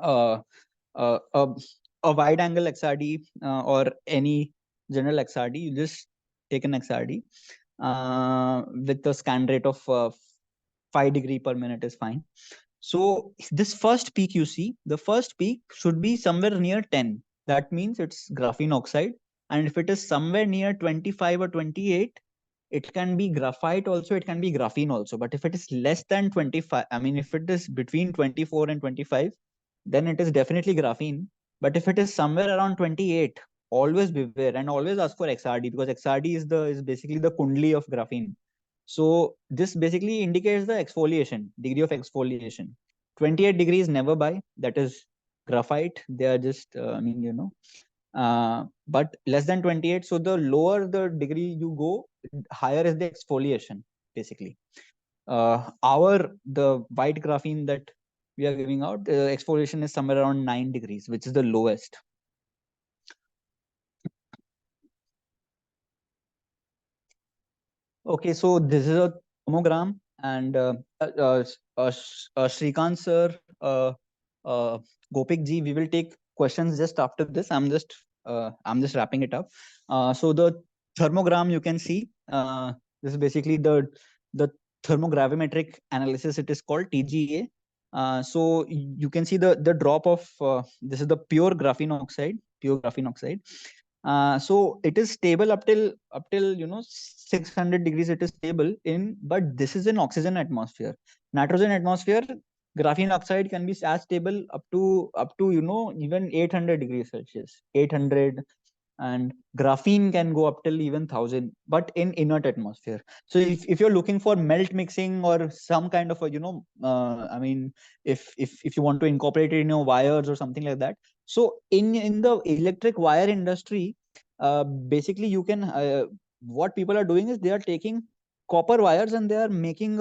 uh, a wide angle XRD or any general XRD. You just take an XRD with a scan rate of 5 degree per minute is fine. So this first peak you see, the first peak should be somewhere near 10. That means it's graphene oxide. And if it is somewhere near 25 or 28, it can be graphite also, it can be graphene also. But if it is less than 25, I mean, if it is between 24 and 25, then it is definitely graphene. But if it is somewhere around 28, always beware and always ask for XRD, because XRD is basically the kundli of graphene. So this basically indicates the exfoliation, degree of exfoliation. 28 degrees never buy. That is graphite. They are just, but less than 28. So the lower the degree you go, higher is the exfoliation, basically. The white graphene that we are giving out, exfoliation is somewhere around 9 degrees, which is the lowest. Okay, so this is a thermogram, and Shrikant sir, Gopik ji, we will take questions just after this. I'm just wrapping it up. So the thermogram you can see, this is basically the thermogravimetric analysis. It is called TGA. So you can see the drop of this is the pure graphene oxide. So it is stable up till 600 degrees. It is stable in, but this is in oxygen atmosphere. Nitrogen atmosphere, graphene oxide can be as stable up to even 800 degrees Celsius, 800, and graphene can go up till even 1000, but in inert atmosphere. So if you're looking for melt mixing or some kind of a I mean, if you want to incorporate it in your wires or something like that, so in the electric wire industry, basically you can what people are doing is they are taking copper wires and they are making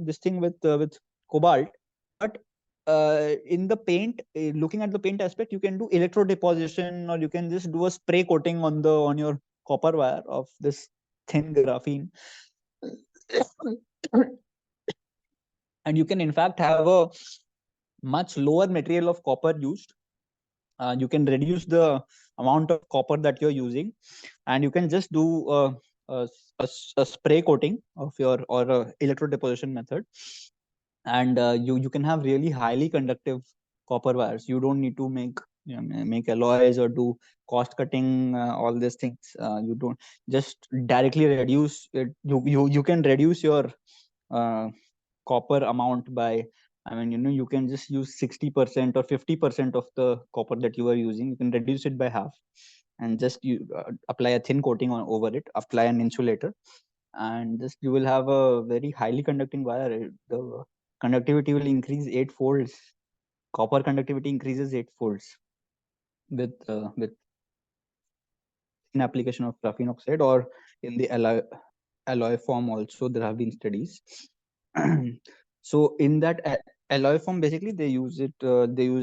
this thing with cobalt. But in the paint, looking at the paint aspect, you can do electro deposition, or you can just do a spray coating on your copper wire of this thin graphene. And you can in fact have a much lower material of copper used. You can reduce the amount of copper that you're using, and you can just do a spray coating of your, or a electro deposition method, and you can have really highly conductive copper wires. You don't need to make alloys or do cost cutting, all these things. You don't, just directly reduce it. You can reduce your copper amount by, I mean, you can just use 60% or 50% of the copper that you are using. You can reduce it by half, and just you apply a thin coating over it, apply an insulator, and just you will have a very highly conducting wire. The conductivity will increase 8 folds. Copper conductivity increases 8 folds with in application of graphene oxide, or in the alloy form also there have been studies. So in that alloy form, basically they use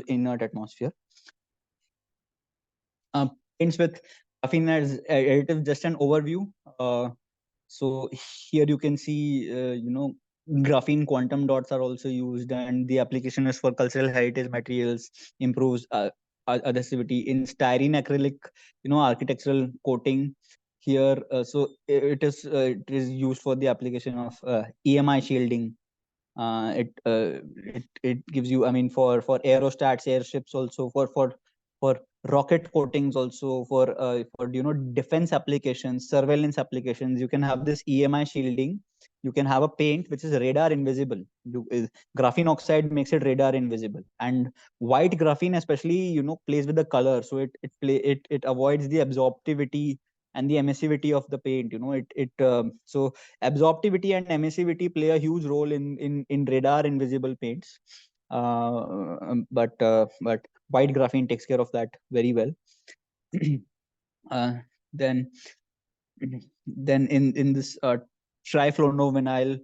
inert atmosphere. Paints with graphene as additive, just an overview. So here you can see, graphene quantum dots are also used, and the application is for cultural heritage materials, improves adhesivity in styrene acrylic, architectural coating. Here, so it is used for the application of EMI shielding. It gives you, I mean, for aerostats, airships, also for rocket coatings, also for defense applications, surveillance applications. You can have this EMI shielding. You can have a paint which is radar invisible. Graphene oxide makes it radar invisible, and white graphene especially plays with the color, so it avoids the absorptivity and the emissivity of the paint. So absorptivity and emissivity play a huge role in radar invisible paints. But white graphene takes care of that very well. uh, then in this trifluorovinyl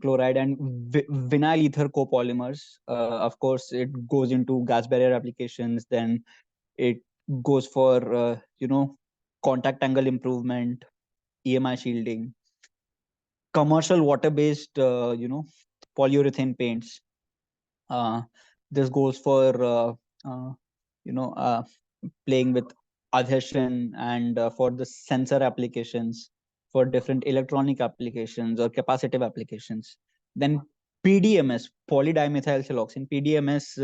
chloride and vinyl ether copolymers, of course it goes into gas barrier applications. Then it goes for contact angle improvement, EMI shielding, commercial water-based, polyurethane paints. This goes for uh, you know uh, playing with adhesion, and for the sensor applications, for different electronic applications or capacitive applications. Then PDMS, polydimethyl siloxane, PDMS,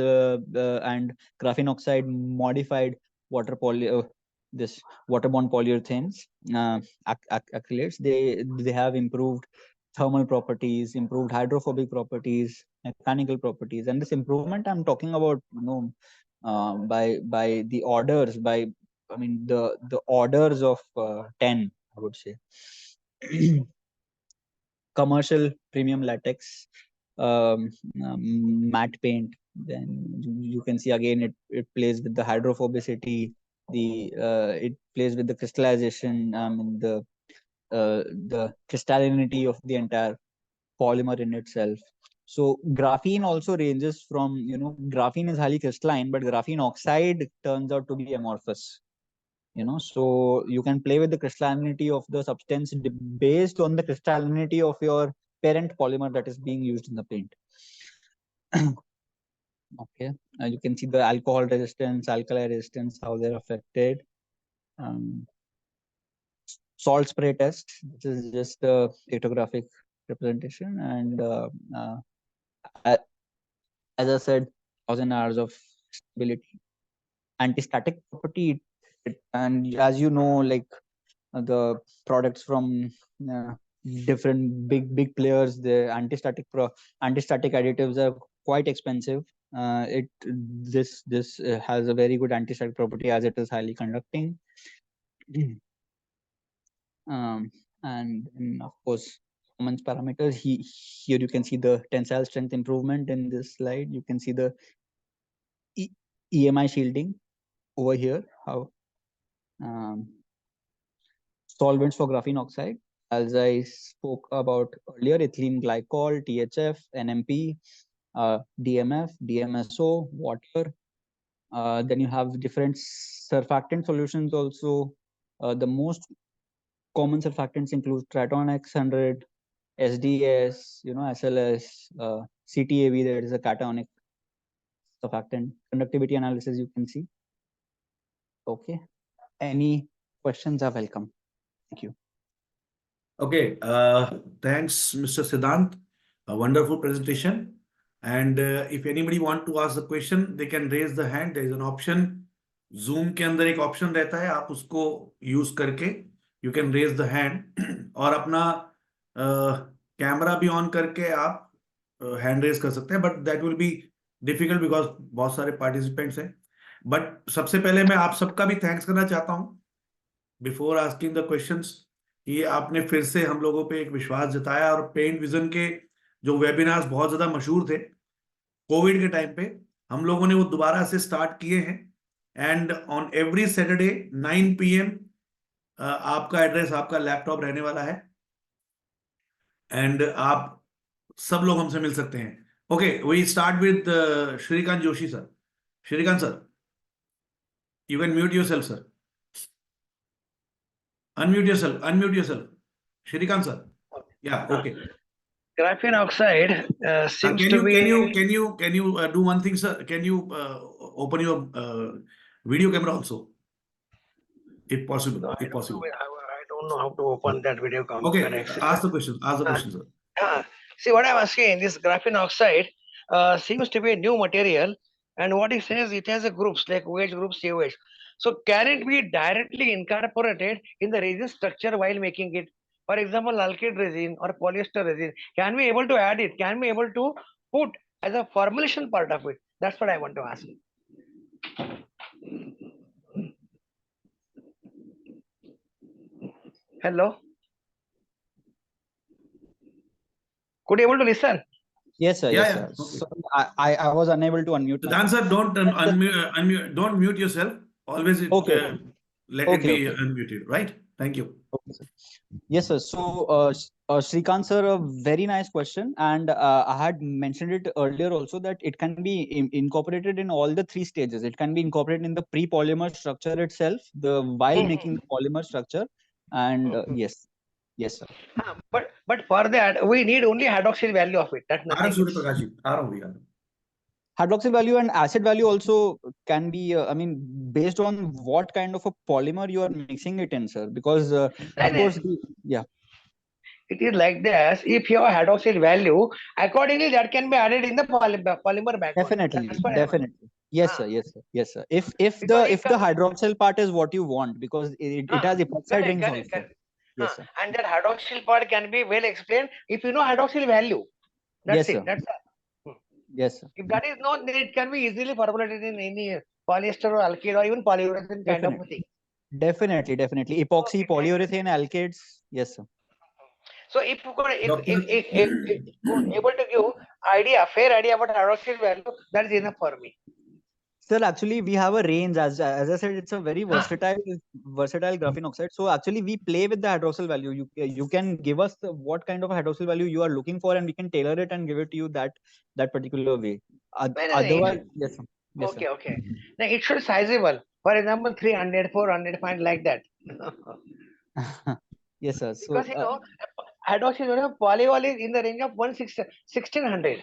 and graphene oxide modified this waterborne polyurethanes, acrylates. They have improved thermal properties, improved hydrophobic properties, mechanical properties. And this improvement I'm talking about, by the orders, I mean the orders of 10, I would say. Commercial premium latex, matte paint. Then you can see again it plays with the hydrophobicity, it plays with the crystallization, the crystallinity of the entire polymer in itself. So graphene also ranges from, graphene is highly crystalline, but graphene oxide turns out to be amorphous. So you can play with the crystallinity of the substance based on the crystallinity of your parent polymer that is being used in the paint. Okay, you can see the alcohol resistance, alkali resistance, how they're affected. Salt spray test, this is just a photographic representation, and as I said, 1,000 hours of stability, anti-static property, and as you know, like the products from different big players, the anti-static additives are quite expensive. This has a very good anti-static property as it is highly conducting. And of course, performance parameters. Here you can see the tensile strength improvement in this slide. You can see the EMI shielding over here. How solvents for graphene oxide, as I spoke about earlier, ethylene glycol, THF, NMP, DMF, DMSO, water. Then you have different surfactant solutions also. The most common surfactants include Triton X100, SDS, SLS, CTAV, that is a cationic surfactant. Conductivity analysis you can see. Okay. Any questions are welcome. Thank you. Okay, thanks, Mr. Siddhant. A wonderful presentation. And if anybody want to ask the question, they can raise the hand. There is an option. Zoom के अंदर एक option रहता है, आप उसको use करके you can raise the hand और अपना कैमरा भी ऑन करके आप हैंड रेज कर सकते हैं, but that will be difficult because बहुत सारे पार्टिसिपेंट्स हैं. बट सबसे पहले मैं आप सबका भी थैंक्स करना चाहता हूं बिफोर आस्किंग द क्वेश्चंस. ये आपने फिर से हम लोगों पे एक विश्वास जताया, और पेंट विजन के जो वेबिनार्स बहुत ज्यादा मशहूर थे कोविड के टाइम पे, हम लोगों ने वो दोबारा से स्टार्ट किए हैं. And on every Saturday 9 PM आपका एड्रेस, आपका लैपटॉप रहने वाला है, एंड आप सब लोग हमसे मिल सकते हैं. Okay, we start with Shrikant Joshi sir. Shrikant sir, you can mute yourself sir. Unmute yourself. Shrikant sir. Yeah, okay. Graphene oxide seems to be. Can you do one thing, sir? Can you open your video camera also, if possible? No, if possible. I don't know how to open that video camera. Okay, ask the question. Sir. See, what I'm asking, this graphene oxide seems to be a new material, and what it says, it has a groups like OH group, COH. So can it be directly incorporated in the resin structure while making it? For example, alkyd resin or polyester resin, can we able to add it? Can we able to put as a formulation part of it? That's what I want to ask. Hello? Could you able to listen? Yes, sir. Yeah, Yes, yeah. sir. Okay. So I was unable to unmute. Siddhant sir, don't mute yourself. Always Okay. let it be Okay. unmuted, right? Thank you. Okay, sir. Yes, sir. So, Shrikant sir, a very nice question, and I had mentioned it earlier also that it can be incorporated in all the 3 stages. It can be incorporated in the pre-polymer structure itself, while making the polymer structure, and yes, sir. But for that we need only hydroxyl value of it. That's nothing. Hydroxyl value and acid value also can be, based on what kind of a polymer you are mixing it in, sir. Because of course, yeah. It is like this. If you have hydroxyl value, accordingly that can be added in the polymer background. Definitely. Yes, sir. Yes, sir. If the hydroxyl part is what you want, because it has epoxide rings also. Correct. Yes, sir. And that hydroxyl part can be well explained if you know hydroxyl value. That's yes, it. Sir. That's all. Yes, sir. If that is known, then it can be easily formulated in any polyester or alkyd or even polyurethane kind of thing. Definitely. Epoxy, polyurethane, alkyds. Yes, sir. So if you could able to give fair idea about hydroxyl value, that is enough for me. Sir, actually, we have a range. As I said, it's a very versatile graphene oxide. So actually, we play with the hydroxyl value. You can give us what kind of a hydroxyl value you are looking for, and we can tailor it and give it to you that particular way. Otherwise, yes, sir. Yes, sir. Okay, okay. Now it should sizable. For example, 300, 400, find like that. Yes, sir. So Because hydroxy polyol is in the range of 1600.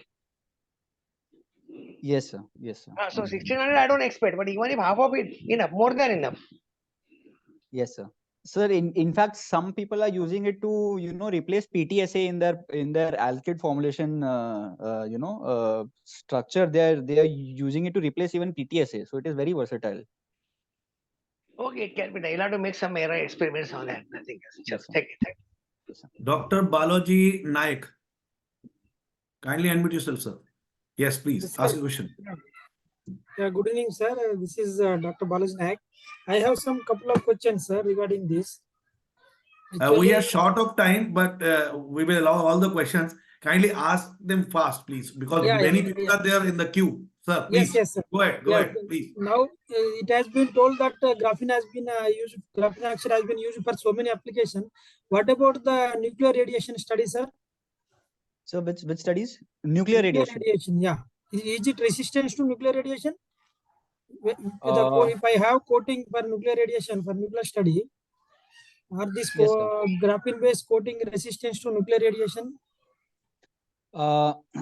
yes, sir. Yes, sir. So 1600 I don't expect, but even if half of it, enough, more than enough. Yes, sir. Sir, in fact, some people are using it to replace PTSA in their alkyd formulation structure. They are using it to replace even PTSA. So it is very versatile. Okay, it can be done. You'll have to make some error experiments on that. Nothing else. Yes, sir. Take it. Take it. Yes, sir. Dr. Balaji Naik. Kindly unmute yourself, sir. Yes, please. Yes, Ask sir. your question. Yeah, good evening, sir. This is Dr. Balaji Naik. I have some couple of questions, sir, regarding this. We are short of time, but we will allow all the questions. Kindly ask them fast, please, because Yeah, many yeah, people yeah. are there in the queue. Sir, Yes, please. yes, sir. Go ahead, Yeah, please. now it has been told that graphene has been used. Graphene oxide has been used for so many applications. What about the nuclear radiation study, sir? So which studies? Nuclear radiation. Yeah. Is it resistance to nuclear radiation? Uh, If I have coating for nuclear radiation for nuclear study, are this Yes, sir. graphene-based coating resistance to nuclear radiation?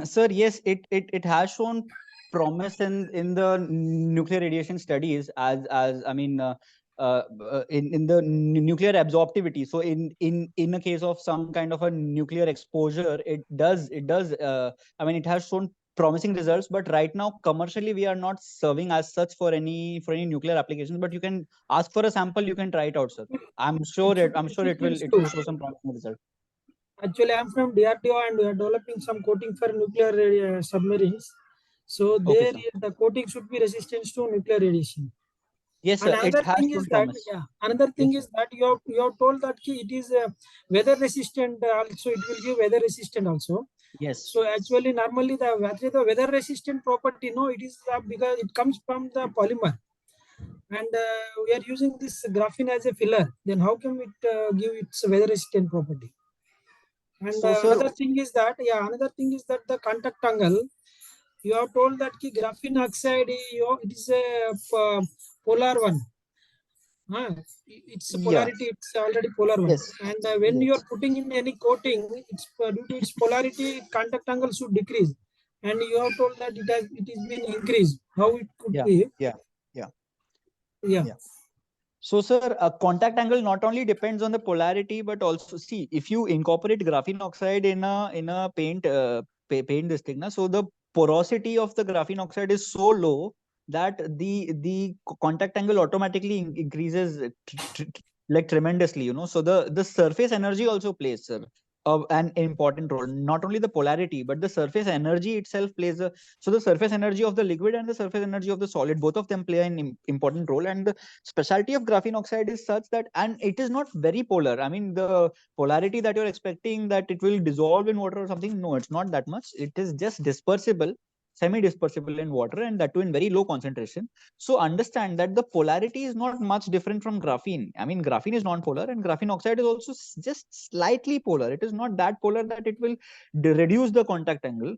Sir, yes, it has shown promise in the nuclear radiation studies as I mean in the nuclear absorptivity. So in a case of some kind of a nuclear exposure, it does I mean it has shown promising results. But right now commercially we are not serving as such for any nuclear applications. But you can ask for a sample, you can try it out, sir. I'm sure it will show some promising results. Actually, I'm from DRDO and we are developing some coating for nuclear submarines. So Okay, there, sir. the coating should be resistant to nuclear radiation. Yes, And sir. It another has thing shown is that, promise. another thing Yes, is that you have told that it is weather resistant. Also, it will give weather resistant also. yes. So actually, normally the weather resistant property, no, it is because it comes from the polymer, and we are using this graphene as a filler. Then how can it give its weather resistant property? And So, sir, another thing is that, the contact angle. You have told that graphene oxide, it is a polar one. Its yeah, polarity, it's already polar one. yes, And when you are yes, putting in any coating, it's due to its polarity, contact angle should decrease. And you have told that it is been increased. How it could yeah, be? yeah, yeah, Yeah. yeah. So, sir, a contact angle not only depends on the polarity, but also see if you incorporate graphene oxide in a paint paint this thing, na, so the porosity of the graphene oxide is so low that the contact angle automatically increases like tremendously. So the surface energy also plays, sir, an important role. Not only the polarity, but the surface energy itself plays a. So the surface energy of the liquid and the surface energy of the solid, both of them play an important role. And the specialty of graphene oxide is such that, and it is not very polar. I mean, the polarity that you're expecting that it will dissolve in water or something, no, it's not that much. It is just dispersible, semi-dispersible in water, and that too in very low concentration. So understand that the polarity is not much different from graphene. I mean, graphene is non-polar, and graphene oxide is also just slightly polar. It is not that polar that it will reduce the contact angle,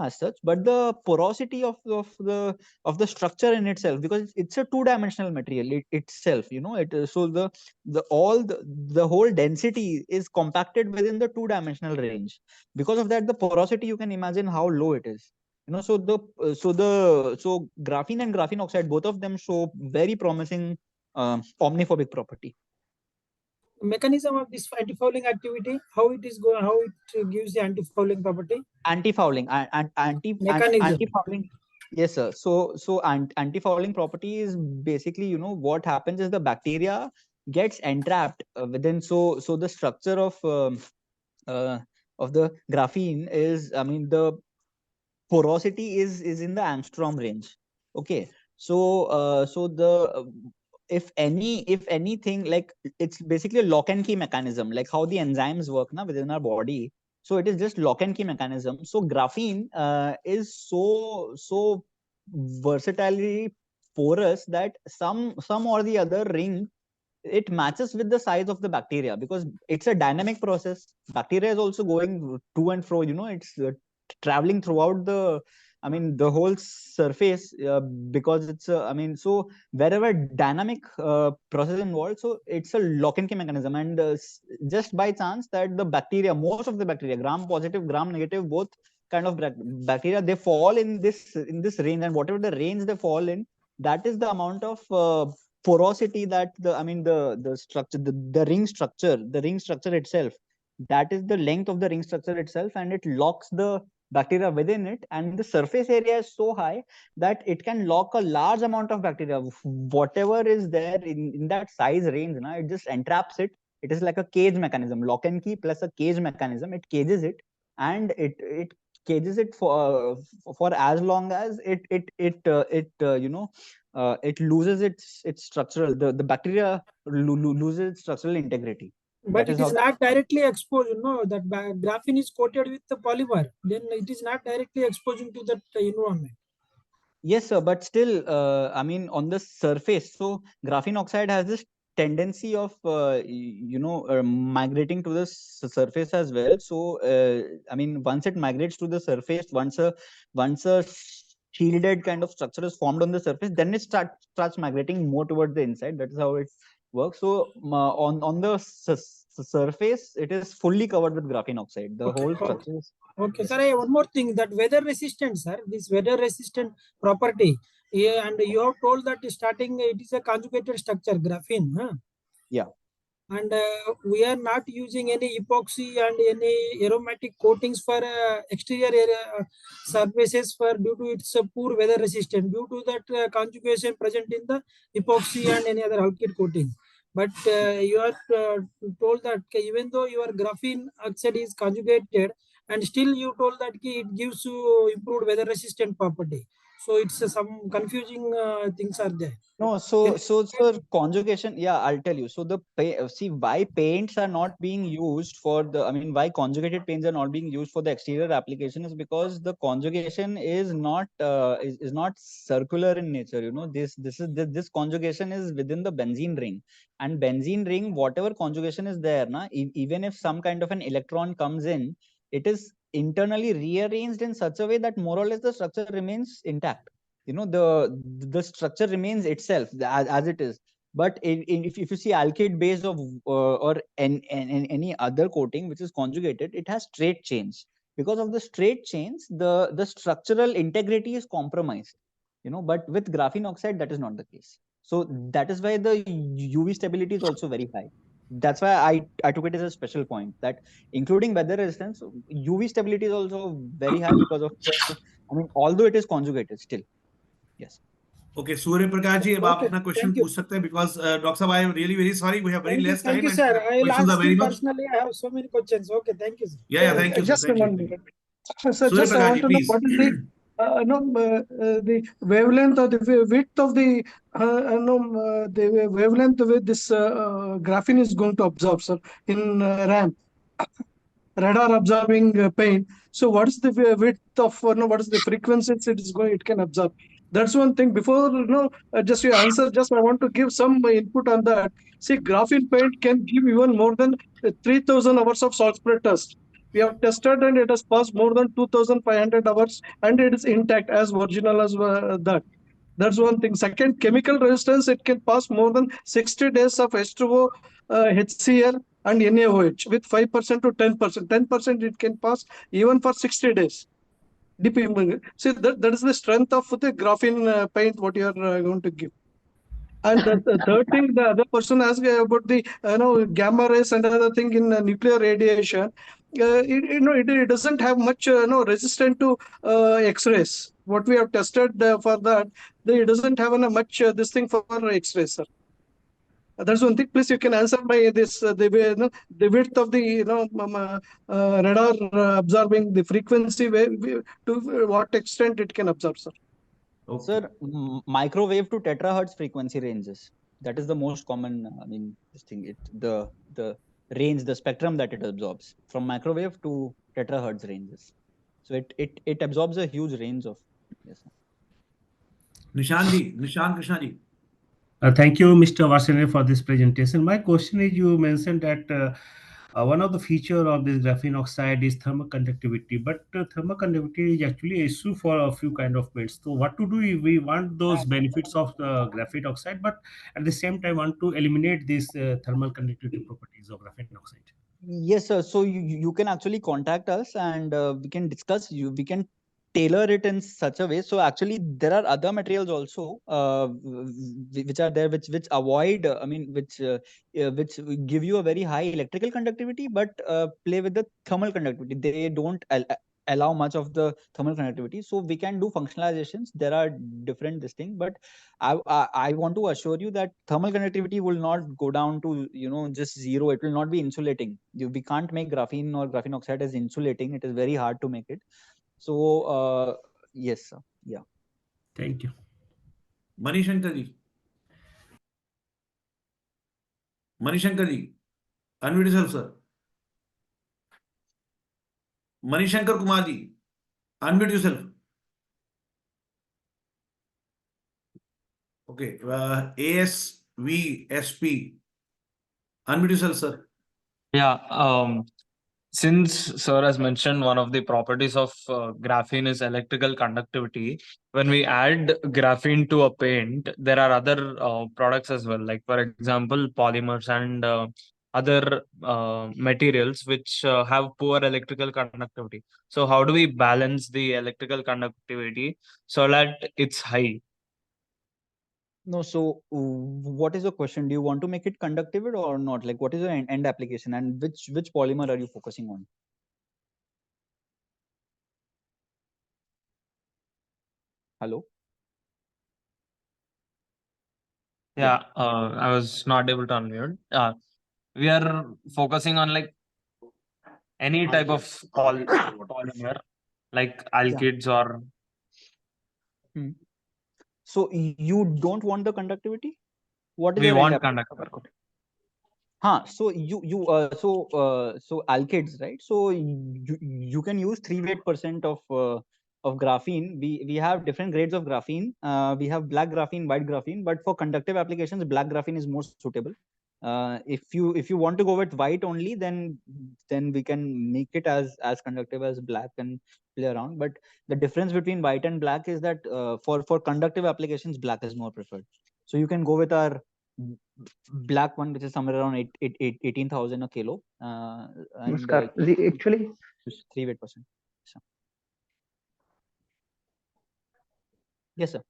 as such. But the porosity of the structure in itself, because it's a two-dimensional material itself, so the whole density is compacted within the two-dimensional range. Because of that, the porosity, you can imagine how low it is. So graphene and graphene oxide, both of them show very promising omniphobic property. Mechanism of this anti-fouling activity, how it is going, how it gives the anti-fouling property? Anti-fouling. Mechanism. Anti-fouling. Yes, sir. So anti-fouling property is basically, what happens is the bacteria gets entrapped within. So the structure of the graphene is, I mean, the porosity is in the angstrom range. Okay. So the if anything, like, it's basically a lock and key mechanism, like how the enzymes work now within our body. So it is just lock and key mechanism. So graphene is so versatilely porous that some or the other ring, it matches with the size of the bacteria, because it's a dynamic process. Bacteria is also going to and fro, it's traveling throughout the, the whole surface, because it's so wherever dynamic process involved, so it's a lock and key mechanism. And just by chance that the bacteria, most of the bacteria, gram positive, gram negative, both kind of bacteria, they fall in this range, and whatever the range they fall in, that is the amount of porosity that the structure, the ring structure itself, that is the length of the ring structure itself, and it locks the bacteria within it. And the surface area is so high that it can lock a large amount of bacteria, whatever is there in that size range. It just entraps it. It is like a cage mechanism, lock and key plus a cage mechanism. It cages it, and it cages it for as long as it loses its structural, the bacteria loses its structural integrity. But That is it is how not directly exposed, that graphene is coated with the polymer, then it is not directly exposing to that environment. Yes, sir, but still, on the surface, so graphene oxide has this tendency of, migrating to the surface as well. So, once it migrates to the surface, once a shielded kind of structure is formed on the surface, then it starts migrating more towards the inside. That is how it works. So, on the surface, it is fully covered with graphene oxide. The whole structure is. Okay, Yes, sir, I have one more thing, that weather resistant, sir, this weather resistant property. Yeah, and you have told that starting it is a conjugated structure, graphene. Huh? Yeah. And we are not using any epoxy and any aromatic coatings for exterior area, surfaces due to its poor weather resistance, due to that conjugation present in the epoxy and any other alkyd coating. But you are told that even though your graphene oxide is conjugated, and still you told that it gives you improved weather resistant property. So it's some confusing things are there. No, so sir, conjugation, yeah, I'll tell you. So see why paints are not being used for the, why conjugated paints are not being used for the exterior application is because the conjugation is not is not circular in nature. This conjugation is within the benzene ring, and benzene ring, whatever conjugation is there, even if some kind of an electron comes in, it is internally rearranged in such a way that more or less the structure remains intact. The structure remains itself as it is. But if you see alkyd base of or any other coating which is conjugated, it has straight chains. Because of the straight chains, the structural integrity is compromised. But with graphene oxide, that is not the case. So that is why the UV stability is also very high. That's why I took it as a special point, that including weather resistance, UV stability is also very high because of although it is conjugated still. Yes. Okay, Surya Prakash ji, अब आप अपना question पूछ सकते हैं, because Dr. Saab, I am really very sorry, we have very less time. Thank you, sir. I will questions are ask very you much. personally. I have so many questions. Okay, thank you, sir. Yeah, thank you, sir. Just Thank one you. minute. So Surya just I Prakash want ji, to know please. what is the wavelength or the width of the the wavelength with this graphene is going to absorb, sir, in RAM, radar absorbing paint. So what is the width of what is the frequencies it can absorb? That's one thing. Before just your answer, just I want to give some input on that. See, graphene paint can give even more than 3,000 hours of salt spray test. We have tested and it has passed more than 2,500 hours and it is intact as original as that. That's one thing. Second, chemical resistance, it can pass more than 60 days of H2O, HCl and NaOH with 5% to 10%. 10% it can pass even for 60 days. See, that is the strength of the graphene paint, what you are going to give. And the third thing, the other person asked about the gamma rays and another thing in nuclear radiation. It doesn't have much resistant to X-rays. What we have tested for that, it doesn't have much this thing for X-rays, sir. That's one thing. Please, you can answer by this the width of the radar absorbing the frequency to what extent it can absorb, sir. Okay. Sir, microwave to terahertz frequency ranges. That is the most common. This thing. The range, the spectrum that it absorbs from microwave to terahertz ranges. So it absorbs a huge range of. Yes. Nishant Krishna ji. Thank you, Mr. Varsene, for this presentation. My question is, you mentioned that one of the feature of this graphene oxide is thermal conductivity, but thermal conductivity is actually an issue for a few kind of paints. So what to do if we want those benefits of the graphene oxide, but at the same time want to eliminate these thermal conductivity properties of graphene oxide? Yes, sir. So you can actually contact us and we can discuss. We can tailor it in such a way. So actually, there are other materials also which are there which avoid. I mean, which give you a very high electrical conductivity, but play with the thermal conductivity. They don't allow much of the thermal conductivity. So we can do functionalizations. There are different this thing, but I want to assure you that thermal conductivity will not go down to just zero. It will not be insulating. We can't make graphene or graphene oxide as insulating. It is very hard to make it. So yes, sir. Yeah. Thank you. Manishankar ji, unmute yourself sir. Manishankar Kumar ji, unmute yourself. Okay, ASVSP, unmute yourself, sir. Yeah, since sir has mentioned one of the properties of graphene is electrical conductivity, when we add graphene to a paint, there are other products as well, like for example, polymers and other materials which have poor electrical conductivity. So how do we balance the electrical conductivity so that it's high? No, so what is your question? Do you want to make it conductive or not? Like, what is your end application, and which polymer are you focusing on? Hello? Yeah, I was not able to unmute. We are focusing on like any type of polymer, like alkyds or. So you don't want the conductivity? What is We your end want application? conductivity. So so alkyds, right? So you can use 3-weight% of graphene. We have different grades of graphene. We have black graphene, white graphene, but for conductive applications, black graphene is more suitable. If you want to go with white only, then we can make it as conductive as black and play around. But the difference between white and black is that for conductive applications, black is more preferred. So you can go with our black one, which is somewhere around 18,000 a kilo. And actually 3-weight%. Yes, sir.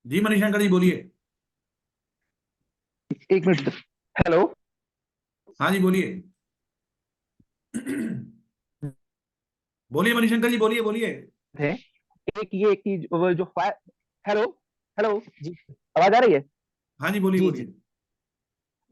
जी मणिशंकर जी बोलिए। एक minute. Hello, हाँ जी बोलिए। बोलिए मणिशंकर जी, बोलिए। है एक ये की जो फायर। हेलो हेलो जी, आवाज आ रही है? हाँ जी बोलिए।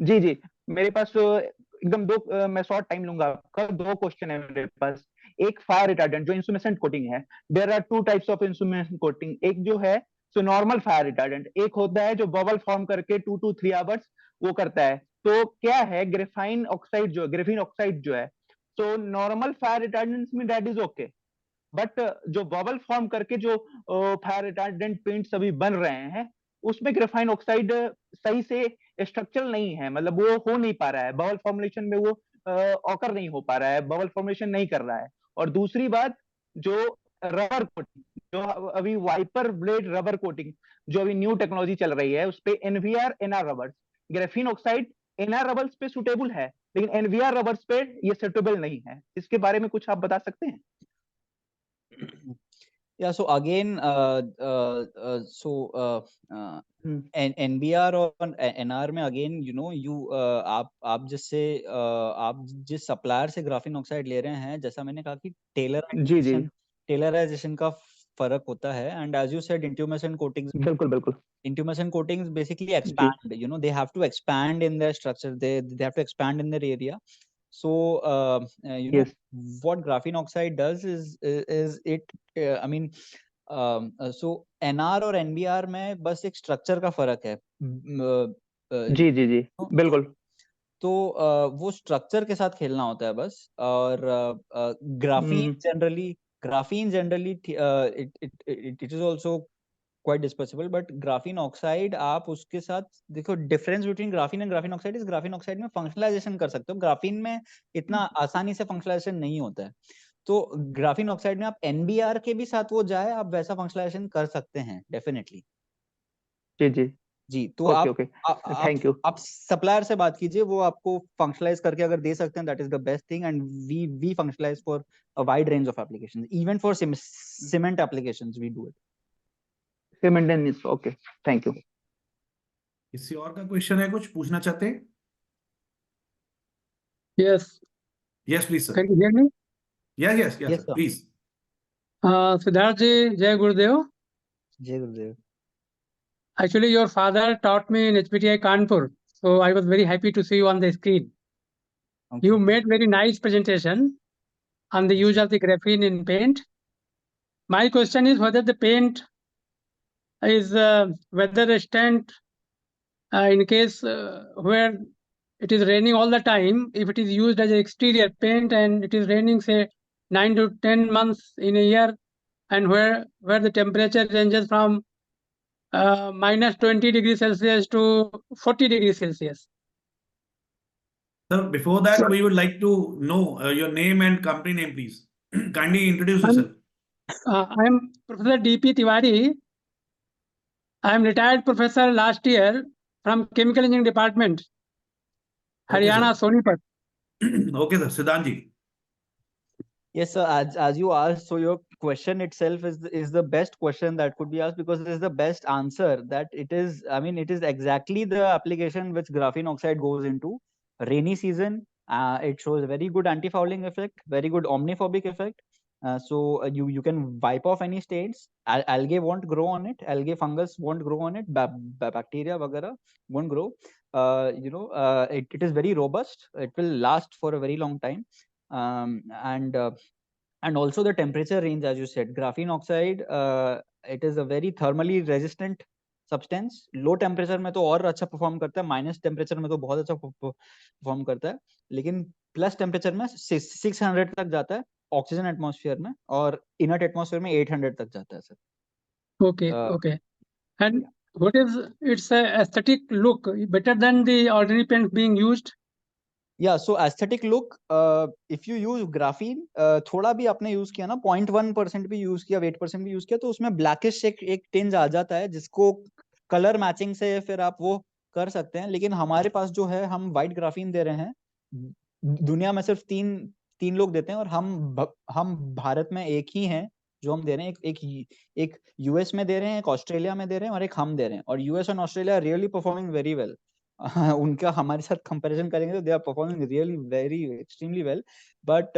जी जी, मेरे पास एकदम दो, मैं शॉर्ट टाइम लूंगा आपका। दो क्वेश्चन है मेरे पास। एक फायर रिटार्डेंट जो इंस्ट्रूमेंट कोटिंग है। There are two types of instrument coating. एक जो है सो नॉर्मल फायर रिटार्डेंट, एक होता है जो बबल फॉर्म करके 2 to 3 आवर्स वो करता है। तो क्या है ग्रेफाइन ऑक्साइड जो ग्रेफीन ऑक्साइड जो है, तो नॉर्मल फायर रिटार्डेंट में दैट इज ओके, बट जो बबल फॉर्म करके जो फायर रिटार्डेंट पेंट्स अभी बन रहे हैं उसमें ग्रेफाइन ऑक्साइड सही से स्ट्रक्चरल नहीं है, मतलब वो हो नहीं पा रहा है, बबल फॉर्मुलेशन में वो ऑकर नहीं हो पा रहा है, बबल फॉर्मुलेशन नहीं कर रहा है। और दूसरी बात, जो रबर कोटिंग, जो अभी वाइपर ब्लेड रबर कोटिंग जो अभी न्यू टेक्नोलॉजी चल रही है, उस पे NVR NR rubber, graphene oxide NR rubbers पे सुटेबल है, लेकिन एनवीआर रबर्स पे ये सुटेबल नहीं है। इसके बारे में कुछ आप बता सकते हैं? Yeah, so again, NBR और NR में again, आप जिस सप्लायर से ग्राफीन ऑक्साइड ले रहे हैं, जैसा मैंने कहा कि टेलराइजेशन का फर्क होता है, and as you said intumescent coatings, बिल्कुल intumescent coatings basically expand, they have to expand in their structure, they have to expand in their area. So Yes. what graphene oxide does is it I mean so NR और NBR में बस एक structure का फर्क है। जी बिल्कुल। तो वो स्ट्रक्चर के साथ खेलना होता है बस। और graphene generally it is also quite dispersible, but graphene oxide आप उसके साथ देखो difference between graphene and graphene oxide is graphene oxide में functionalization कर सकते हो, graphene में इतना आसानी से functionalization नहीं होता है, तो graphene oxide में आप NBR के भी साथ वो जाए आप वैसा functionalization कर सकते हैं definitely। जी जी जी तो ओके थैंक यू। आप सप्लायर से बात कीजिए, वो आपको फंक्शनलाइज करके अगर दे सकते हैं, that is the best thing, and we functionalize for a wide range of applications, even for cement applications we do it. Cement okay thank you. किसी और का क्वेश्चन है, कुछ पूछना चाहते हैं? Yes. Yes, please, sir. Can you hear me? Yes, Yes, sir. sir. Please. Siddharth ji, Jai Gurudev. जय गुरुदेव। Actually, your father taught me in HPTI Kanpur, so I was very happy to see you on the screen. Okay. You made very nice presentation on the use of the graphene in paint. My question is whether the paint is weather resistant in case where it is raining all the time. If it is used as an exterior paint and it is raining say 9 to 10 months in a year, and where the temperature ranges from minus 20 degrees Celsius to 40 degrees Celsius. Sir, before that, we would like to know your name and company name, please. Kindly introduce yourself. I am Professor D.P. Tiwari. I am retired professor last year from Chemical Engineering Department, Haryana, Sonipat. Okay, sir. Siddhant ji. Yes, sir. As you asked, so your question itself is the best question that could be asked, because it is the best answer. That it is, I mean, it is exactly the application which graphene oxide goes into. Rainy season, it shows very good anti-fouling effect, very good omniphobic effect. So you can wipe off any stains. Algae won't grow on it. Algae fungus won't grow on it. Bacteria vagara won't grow. It is very robust. It will last for a very long time. And also the temperature range, as you said, graphene oxide, it is a very thermally resistant substance. Low temperature में तो और अच्छा perform करता है, minus temperature में तो बहुत अच्छा perform करता है, लेकिन plus temperature में 600 तक जाता है oxygen atmosphere में, और inert atmosphere में 800 तक जाता है sir. Okay. And what is its aesthetic look? Better than the ordinary paint being used? Yeah, so aesthetic look, if you use graphene, थोड़ा भी आपने यूज किया ना, 0.1% भी यूज किया, 8% भी यूज किया, तो उसमें ब्लैकिश एक टिंज आ जाता है, जिसको कलर मैचिंग से फिर आप वो कर सकते हैं। लेकिन हमारे पास जो है, हम व्हाइट ग्राफीन दे रहे हैं, दुनिया में सिर्फ तीन लोग देते हैं, और हम भारत में एक ही हैं जो हम दे रहे हैं। एक यूएस में दे रहे हैं, एक ऑस्ट्रेलिया में दे रहे हैं, और एक हम दे रहे हैं। और यूएस और Australia really performing very well. उनका हमारे साथ कंपैरिजन करेंगे तो they are performing really very extremely well. But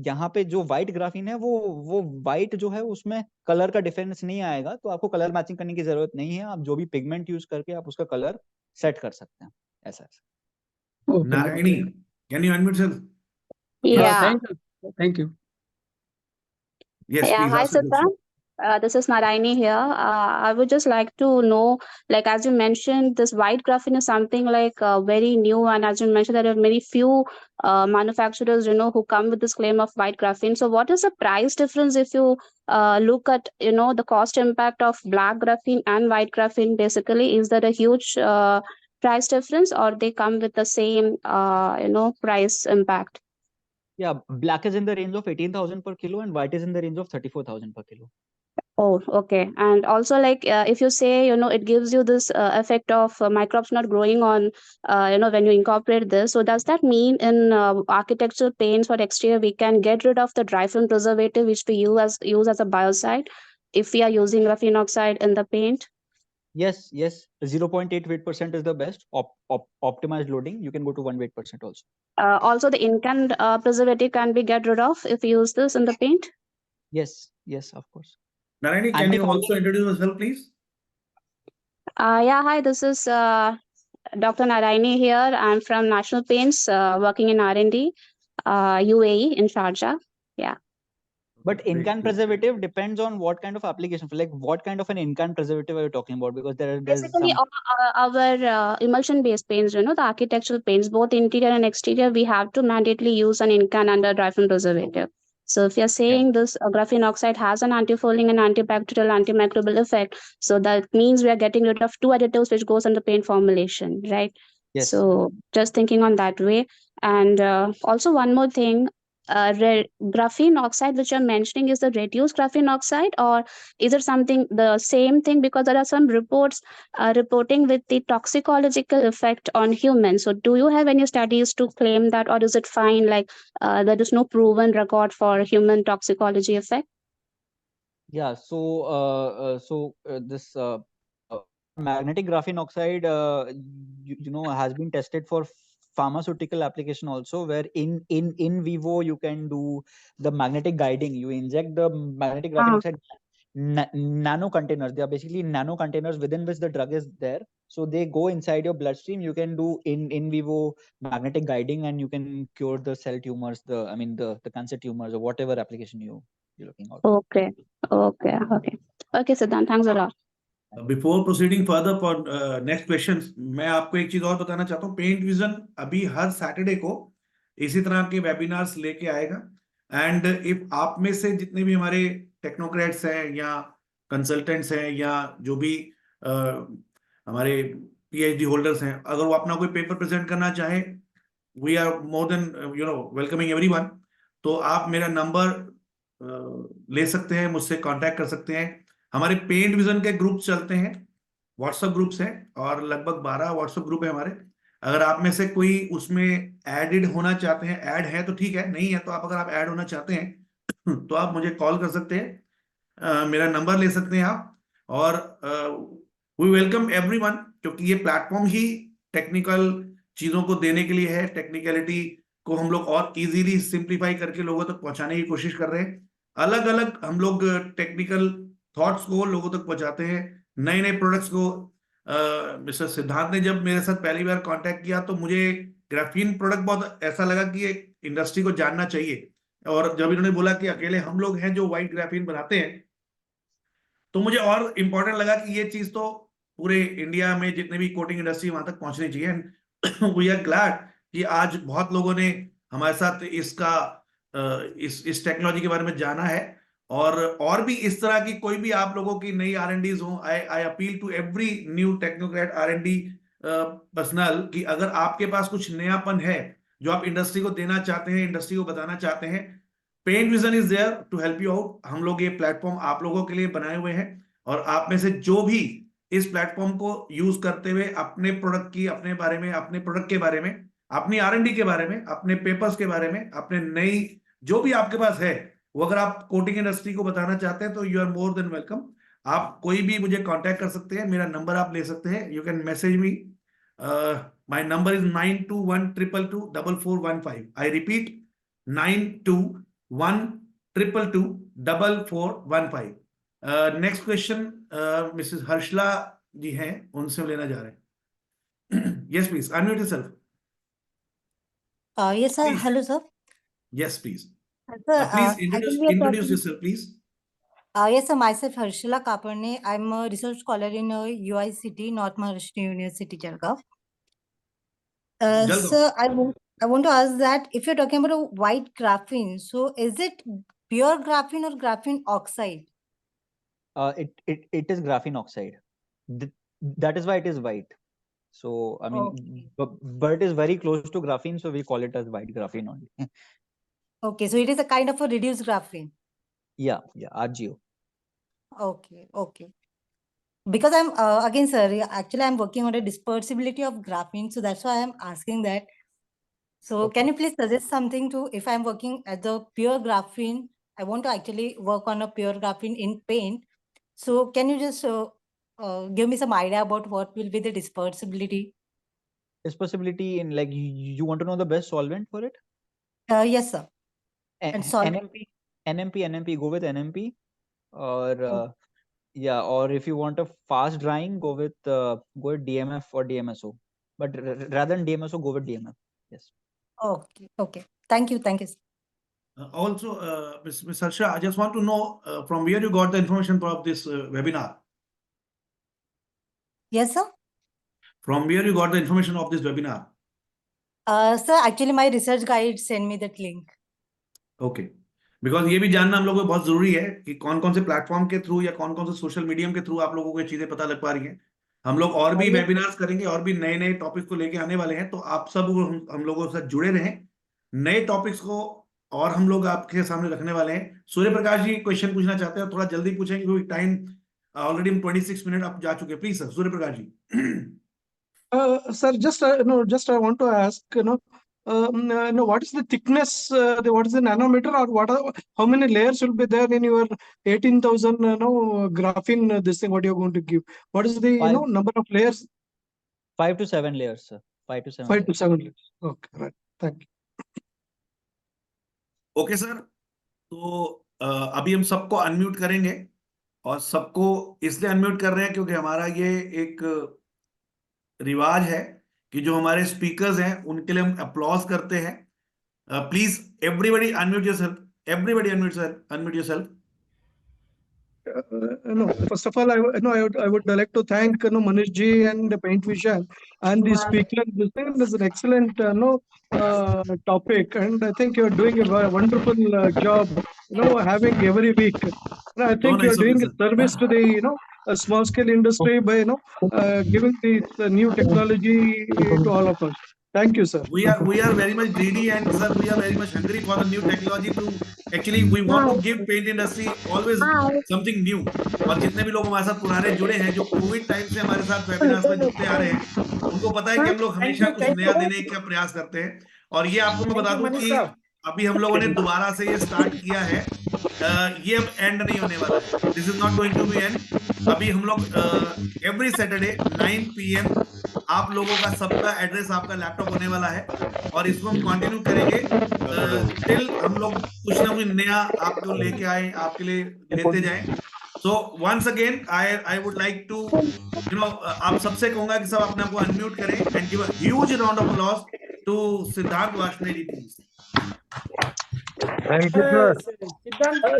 यहाँ पे जो व्हाइट ग्राफीन है, वो व्हाइट जो है उसमें कलर का डिफरेंस नहीं आएगा, तो आपको कलर मैचिंग करने की जरूरत नहीं है। आप जो भी पिगमेंट यूज करके आप उसका कलर सेट कर सकते हैं, ऐसा है। Narayani, can you unmute yourself? Yeah. Thank you. Yes, Yeah, please hi, ask your question. This is Narayani here. I would just like to know, like, as you mentioned, this white graphene is something like very new, and as you mentioned, there are very few manufacturers, who come with this claim of white graphene. So, what is the price difference if you look at, the cost impact of black graphene and white graphene? Basically, is there a huge price difference, or they come with the same, price impact? Yeah, black is in the range of 18,000 per kilo, and white is in the range of 34,000 per kilo. Oh, okay. And also, like, if you say, it gives you this effect of microbes not growing on, when you incorporate this. So does that mean in architectural paints for exterior, we can get rid of the dry film preservative, which we use as a biocide, if we are using graphene oxide in the paint? Yes, 0.8 weight% is the best. Optimized loading, you can go to 1 weight% also. Also, the ink and preservative can be get rid of if you use this in the paint? Yes, of course. Narayani, can you also introduce yourself, please? Yeah, hi, this is Dr. Narayani here. I'm from National Paints, working in R&D, UAE in Sharjah. Yeah. But ink and preservative depends on what kind of application. Like, what kind of an ink and preservative are you talking about? Because there's basically our emulsion-based paints, the architectural paints, both interior and exterior, we have to mandatorily use an ink and under dry film preservative. So if you're saying this graphene oxide has an antifouling and antibacterial, antimicrobial effect, so that means we are getting rid of two additives which goes in the paint formulation, right? Yes. So just thinking on that way. And also one more thing, graphene oxide which you're mentioning is the reduced graphene oxide, or is it something the same thing? Because there are some reports reporting with the toxicological effect on humans. So do you have any studies to claim that, or is it fine, like there is no proven record for human toxicology effect? Yeah, this magnetic graphene oxide, you know, has been tested for pharmaceutical application also, where in vivo you can do the magnetic guiding. You inject the magnetic graphene oxide nano containers. They are basically nano containers within which the drug is there. So they go inside your bloodstream. You can do in vivo magnetic guiding, and you can cure the cell tumors, the cancer tumors, or whatever application you're looking out. Okay. Okay, Siddhant, thanks a lot. Before proceeding further for next question, मैं आपको एक चीज और बताना चाहता हूँ। Paint vision अभी हर Saturday को इसी तरह के वेबिनार्स लेके आएगा। एंड इफ आप में से जितने भी हमारे टेक्नोक्रेट्स हैं या कंसल्टेंट्स हैं या जो भी हमारे पीएचडी होल्डर्स हैं, अगर वो अपना कोई पेपर प्रेजेंट करना चाहे, we are more than welcoming everyone. तो आप मेरा नंबर ले सकते हैं, मुझसे कांटेक्ट कर सकते हैं। हमारे पेंट विजन के ग्रुप चलते हैं, व्हाट्सएप ग्रुप्स हैं, और लगभग 12 व्हाट्सएप ग्रुप है हमारे। अगर आप में से कोई उसमें एडेड होना चाहते हैं, ऐड है तो ठीक है, नहीं है तो अगर आप ऐड होना चाहते हैं तो आप मुझे कॉल कर सकते हैं, मेरा नंबर ले सकते हैं आप। और वी वेलकम एवरीवन, क्योंकि ये प्लेटफॉर्म ही टेक्निकल चीजों को देने के लिए है। टेक्निकलिटी को हम लोग और इजीली सिंप्लीफाई करके लोगों तक पहुंचाने की कोशिश कर रहे हैं। अलग अलग हम लोग टेक्निकल थॉट्स को लोगों तक पहुंचाते हैं, नए नए प्रोडक्ट्स को। मिस्टर सिद्धांत ने जब मेरे साथ पहली बार कांटेक्ट किया तो मुझे ग्राफीन प्रोडक्ट बहुत ऐसा लगा कि एक इंडस्ट्री को जानना चाहिए। और जब इन्होंने बोला कि अकेले हम लोग हैं जो व्हाइट ग्राफीन बनाते हैं, तो मुझे और इंपॉर्टेंट लगा कि ये चीज तो पूरे इंडिया में जितने भी कोटिंग इंडस्ट्री वहां तक पहुंचनी चाहिए। वी आर ग्लैड कि आज बहुत लोगों ने हमारे साथ इसका इस टेक्नोलॉजी के बारे में जाना है। और भी इस तरह की कोई भी आप लोगों की नई R&Ds हो, I appeal to every new technocrat R&D personnel कि अगर आपके पास कुछ नयापन है जो आप इंडस्ट्री को देना चाहते हैं, इंडस्ट्री को बताना चाहते हैं, paint vision is there to help you out. हम लोग ये प्लेटफॉर्म आप लोगों के लिए बनाए हुए हैं, और आप में से जो भी इस प्लेटफॉर्म को यूज करते हुए अपने प्रोडक्ट की, अपने बारे में, अपने प्रोडक्ट के बारे में, अपनी R&D के बारे में, अपने पेपर्स के बारे में, अपने नई जो भी आपके पास है, वो अगर आप कोटिंग इंडस्ट्री को बताना चाहते हैं तो you are more than welcome. आप कोई भी मुझे कांटेक्ट कर सकते हैं, मेरा नंबर आप ले सकते हैं। You can message me, my number is 9212224415। I repeat 9212224415। Next question missus Harshala ji हैं, उनसे लेना जा रहे हैं। Yes please unmute yourself. Yes, sir. Please. Hello, sir. Yes, please. Sir, Please I think we are introduce talking. yourself, please. Yes, sir. Myself, Harshila Kaparne. I'm a research scholar in UICT, North Maharashtra University, Jalgaon. Jalgaon. Sir, I want to ask that if you're talking about a white graphene, so is it pure graphene or graphene oxide? It is graphene oxide. That is why it is white. So I mean, but it is very close to graphene, so we call it as white graphene only. Okay, so it is a kind of a reduced graphene. Yeah, RGO. Okay. Because I'm again, sir, actually I'm working on a dispersibility of graphene, so that's why I'm asking that. So can you please suggest something to, if I'm working at the pure graphene, I want to actually work on a pure graphene in paint. So can you just give me some idea about what will be the dispersibility? Dispersibility in, like, you want to know the best solvent for it? Yes, sir. And solvent. NMP, go with NMP. Or yeah, or if you want a fast drying, go with DMF or DMSO. But rather than DMSO, go with DMF. Yes. Okay. Thank you. Sir. Also, Ms. Harsha, I just want to know from where you got the information of this webinar. Yes, sir. From where you got the information of this webinar? Sir, actually my research guide sent me that link. Okay. Because ये भी जानना हम लोगों को बहुत जरूरी है कि कौन कौन से प्लेटफॉर्म के थ्रू या कौन कौन से सोशल मीडियम के थ्रू आप लोगों को ये चीजें पता लग पा रही हैं। हम लोग और भी वेबिनार्स करेंगे और भी नए नए टॉपिक को लेके आने वाले हैं, तो आप सब हम लोगों के साथ जुड़े रहें। नए टॉपिक्स को और हम लोग आपके सामने रखने वाले हैं। सूर्य प्रकाश जी क्वेश्चन पूछना चाहते हैं, थोड़ा जल्दी पूछेंगे क्योंकि टाइम ऑलरेडी हम 26 मिनट आप जा चुके हैं। Please sir, Surya Prakash ji. Sir, just I want to ask, what is the thickness, what is the nanometer, or how many layers will be there in your 18,000, graphene, this thing, what you're going to give? What is the, number of layers? 5 to 7 layers, sir. 5 to 7 5 layers. to 7 layers. Okay, right. Thank you. Okay sir, तो अभी हम सबको unmute करेंगे, और सबको इसलिए unmute कर रहे हैं क्योंकि हमारा ये एक रिवाज है कि जो हमारे स्पीकर्स हैं उनके लिए हम अप्लॉज करते हैं। Please everybody unmute yourself, everybody unmute yourself. First of all, I would like to thank Manish ji and Paint Vision and the speaker. This thing is an excellent topic, and I think you're doing a wonderful job. Having every week. I think nice you're of you, doing a sir. service to the a small scale industry by giving this new technology to all of us. Thank you, sir. We are very much greedy, and sir, we are very much hungry for the new technology to actually we want to give paint industry always something new. और जितने भी लोग हमारे साथ पुराने जुड़े हैं, जो कोविड टाइम से हमारे साथ वेबिनार्स में जुड़ते आ रहे हैं, उनको पता है कि हम लोग हमेशा कुछ नया देने का प्रयास करते हैं। और ये आपको मैं बता दूं कि अभी हम लोगों ने दोबारा से ये स्टार्ट किया है। ये अब एंड नहीं होने वाला है। This is not going to be end. अभी हम लोग एवरी सैटरडे 9 PM आप लोगों का सबका एड्रेस आपका लैपटॉप होने वाला है, और इसको हम कंटिन्यू करेंगे टिल हम लोग कुछ ना कुछ नया आपको लेके आए, आपके लिए लेते जाएं। So once again I would like to आप सबसे कहूंगा कि सब अपने आप को अनम्यूट करें and give a huge round of applause to Siddharth Varshney ji please. Thank you, sir.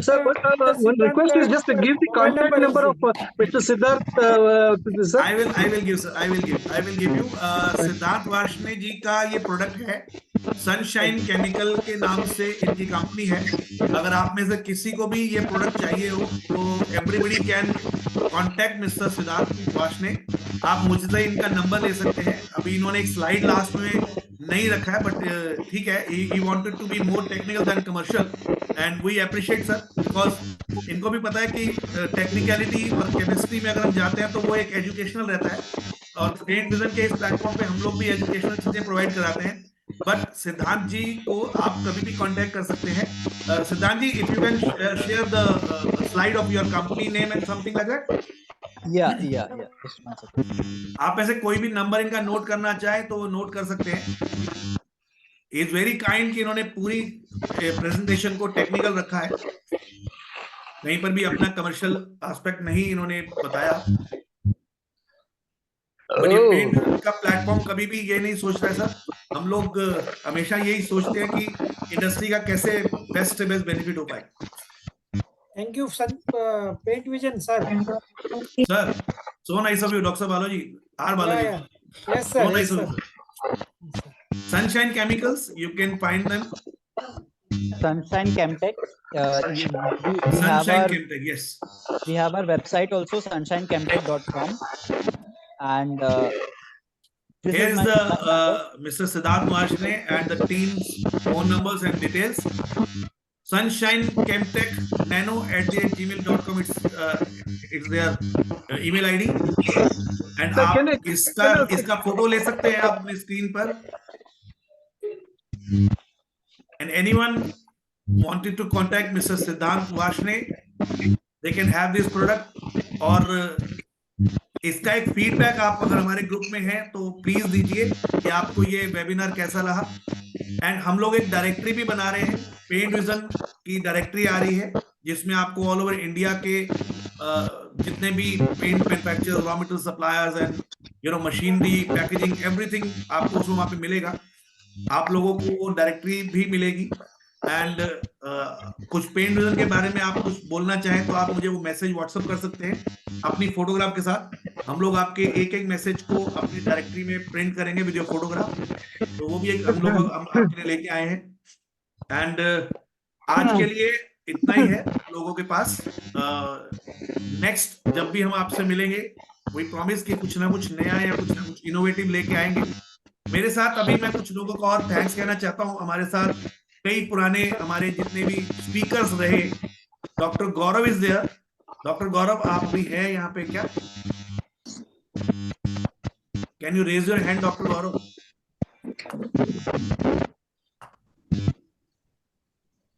Sir, one request is just to give the contact number of Mr. Siddharth. Sir. I will give you Siddharth Varshney ji का ये product है, sunshine chemical के नाम से इनकी company है। अगर आप में से किसी को भी ये प्रोडक्ट चाहिए हो तो everybody can contact mister Siddharth Varshney. आप मुझसे इनका नंबर ले सकते हैं। अभी इन्होंने एक स्लाइड लास्ट में नहीं रखा है, बट ठीक है, he wanted to be more technical than commercial and we appreciate sir, because इनको भी पता है कि टेक्निकलिटी और केमिस्ट्री में अगर हम जाते हैं तो वो एक एजुकेशनल रहता है, और पेंट विजन के इस प्लेटफॉर्म पे हम लोग भी एजुकेशनल चीजें प्रोवाइड कराते हैं। बट सिद्धांत जी को आप कभी भी कांटेक्ट कर सकते हैं। Siddhant ji, if you can share the slide of your company name and something like that. Yeah. Just one second. आप ऐसे कोई भी नंबर इनका नोट करना चाहे तो नोट कर सकते हैं। इज वेरी काइंड कि इन्होंने पूरी प्रेजेंटेशन को टेक्निकल रखा है, कहीं पर भी अपना कमर्शियल एस्पेक्ट नहीं इन्होंने बताया। बट ये पेंट का प्लेटफॉर्म कभी भी ये नहीं सोचता है सर, हम लोग हमेशा यही सोचते हैं कि इंडस्ट्री का कैसे बेस्ट से बेस्ट बेनिफिट हो पाए। Thank you, sir. Paint Vision, sir. Sir, so nice of you, Dr. Balaji. R. Balaji. Yes, sir. So nice of you. Sunshine Chemicals, you can find them. Sunshine Chemtech. We Sunshine have our Chemtech, yes. we have our website also, sunshinechemtech.com, and this Here is is my the Mr. Siddharth Varshney and the team's phone numbers and details. Sunshine Chemtech nano@gmail.com. It's their email ID. And Sir, आप इसका photo ले सकते हैं आप अपनी screen पर। And anyone wanted to contact Mr. Siddharth Varshney, they can have this product. और इसका एक फीडबैक आप अगर हमारे ग्रुप में हैं तो प्लीज दीजिए कि आपको ये वेबिनार कैसा रहा। एंड हम लोग एक डायरेक्टरी भी बना रहे हैं, पेंट विजन की डायरेक्टरी आ रही है, जिसमें आपको ऑल ओवर इंडिया के जितने भी paint manufacturers, raw material suppliers and machinery, packaging, everything आपको उसमें वहां पे मिलेगा। आप लोगों को वो डायरेक्टरी भी मिलेगी। एंड कुछ पेंट विजन के बारे में आप कुछ बोलना चाहें तो आप मुझे वो मैसेज व्हाट्सएप कर सकते हैं अपनी फोटोग्राफ के साथ। हम लोग आपके एक एक मैसेज को अपनी डायरेक्टरी में प्रिंट करेंगे विद योर फोटोग्राफ, तो वो भी एक हम आपके लिए लेके आए हैं। एंड आज के लिए इतना ही है लोगों के पास। नेक्स्ट जब भी हम आपसे मिलेंगे, वी प्रॉमिस कि कुछ ना कुछ नया या कुछ ना कुछ इनोवेटिव लेके आएंगे। मेरे साथ अभी मैं कुछ लोगों को और थैंक्स कहना चाहता हूं। हमारे साथ कई पुराने हमारे जितने भी स्पीकर्स रहे, doctor Gaurav is there. Doctor Gaurav, आप अभी हैं यहाँ पे क्या? Can you raise your hand doctor Gaurav?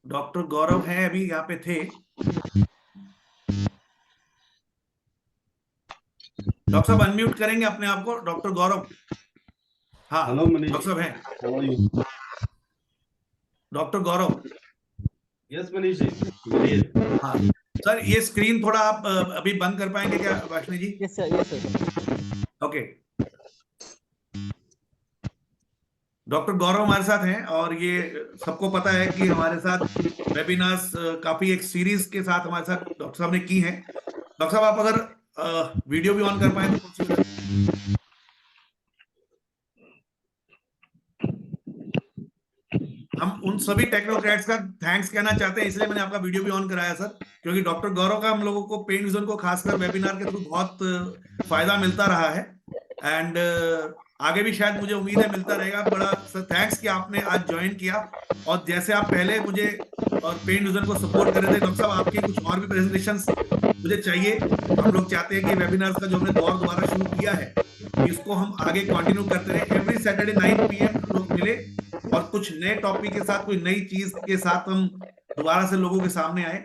Doctor Gaurav हैं, अभी यहाँ पे थे। डॉक्टर साहब अनम्यूट करेंगे अपने आप को, डॉक्टर गौरव। हाँ, हेलो मनीष, डॉक्टर साहब हैं। How are you? Doctor Gaurav. Yes Manish ji, बोलिए। हाँ सर, ये स्क्रीन थोड़ा आप अभी बंद कर पाएंगे क्या Varshney ji? Yes, sir. Yes, sir. Okay. Doctor Gaurav हमारे साथ हैं, और ये सबको पता है कि हमारे साथ वेबिनार्स काफी एक सीरीज के साथ हमारे साथ डॉक्टर साहब ने की हैं। डॉक्टर साहब, आप अगर वीडियो भी ऑन कर पाए तो पॉसिबल है। हम उन सभी टेक्नोक्रेट्स का थैंक्स कहना चाहते हैं, इसलिए मैंने आपका वीडियो भी ऑन कराया सर, क्योंकि डॉक्टर गौरव का हम लोगों को पेन विजन को खासकर वेबिनार के थ्रू बहुत फायदा मिलता रहा है। एंड आगे भी शायद मुझे उम्मीद है मिलता रहेगा। बड़ा सर थैंक्स कि आपने आज ज्वाइन किया, और जैसे आप पहले मुझे और पेन विजन को सपोर्ट कर रहे थे, डॉक्टर साहब आपके कुछ और भी प्रेजेंटेशंस मुझे चाहिए। हम लोग चाहते हैं कि वेबिनार्स का जो हमने दौर दोबारा शुरू किया है, इसको हम आगे कंटिन्यू करते रहे। एवरी सैटरडे 9 PM हम लोग मिले और कुछ नए टॉपिक के साथ, कोई नई चीज के साथ हम दोबारा से लोगों के सामने आए।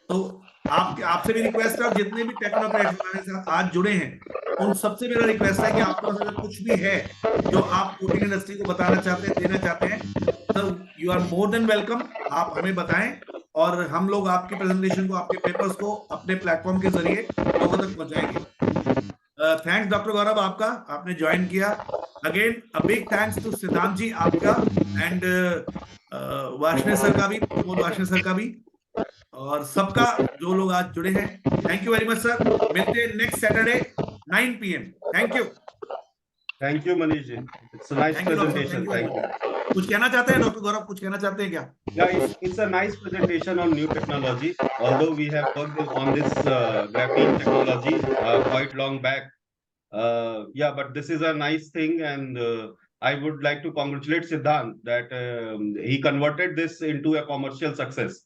तो आपसे भी रिक्वेस्ट है, और जितने भी टेक्नोक्रेट्स हमारे साथ आज जुड़े हैं, उन सबसे मेरा रिक्वेस्ट है कि आपके पास अगर कुछ भी है जो आप कोटिंग इंडस्ट्री को बताना चाहते हैं, देना चाहते हैं, तो you are more than welcome. आप हमें बताएं, और हम लोग आपकी प्रेजेंटेशन को, आपके पेपर्स को अपने प्लेटफॉर्म के जरिए लोगों तक पहुंचाएंगे। थैंक्स डॉक्टर गौरव, आपका, आपने ज्वाइन किया। Again a big thanks to Siddhant ji आपका, एंड वार्ष्णेय सर का भी, प्रमोद वार्ष्णेय सर का भी, और सबका जो लोग आज जुड़े हैं। Thank you very much sir. मिलते हैं next Saturday 9 PM। Thank you. Thank you Manish ji, it's a nice presentation. Thank you. कुछ कहना चाहते हैं डॉक्टर गौरव? कुछ कहना चाहते हैं क्या? Yeah, it's a nice presentation on new technology. Although we have worked on this graphene technology quite long back. Yeah, but this is a nice thing, and I would like to congratulate Siddhant that he converted this into a commercial success.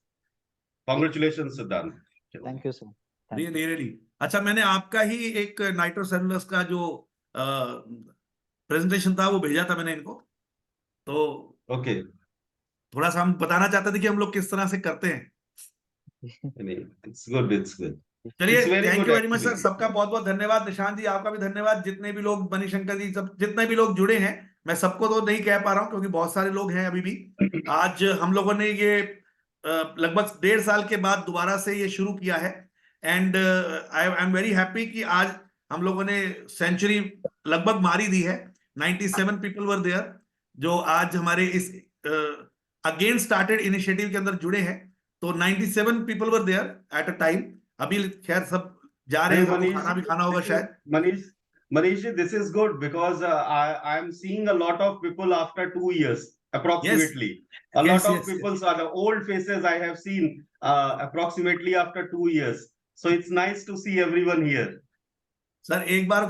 Congratulations, Siddhant. Thank you, sir. Thank you. Really. अच्छा, मैंने आपका ही एक नाइट्रोसेलुलस का जो presentation था वो भेजा था मैंने इनको, तो ओके, थोड़ा सा हम बताना चाहते थे कि हम लोग किस तरह से करते हैं। It's good, it's good. चलिए, It's very thank good you very much sir. actually. सबका बहुत बहुत धन्यवाद। निशांत जी आपका भी धन्यवाद। जितने भी लोग, मणिशंकर जी, सब जितने भी लोग जुड़े हैं, मैं सबको तो नहीं कह पा रहा हूं क्योंकि बहुत सारे लोग हैं अभी भी। आज हम लोगों ने ये लगभग 1.5 साल के बाद दोबारा से ये शुरू किया है, and I am very happy कि आज हम लोगों ने सेंचुरी लगभग मारी दी है। 97 पीपल वर देयर जो आज हमारे इस अगेन स्टार्टेड इनिशिएटिव के अंदर जुड़े हैं। तो 97 people were there at a time. अभी खैर सब जा रहे हैं, सबको खाना भी खाना होगा शायद। Manish, this is good because I am seeing a lot of people after 2 years approximately. A lot of people are the old faces I have seen approximately after 2 years. So it's nice to see everyone here. Sir एक बार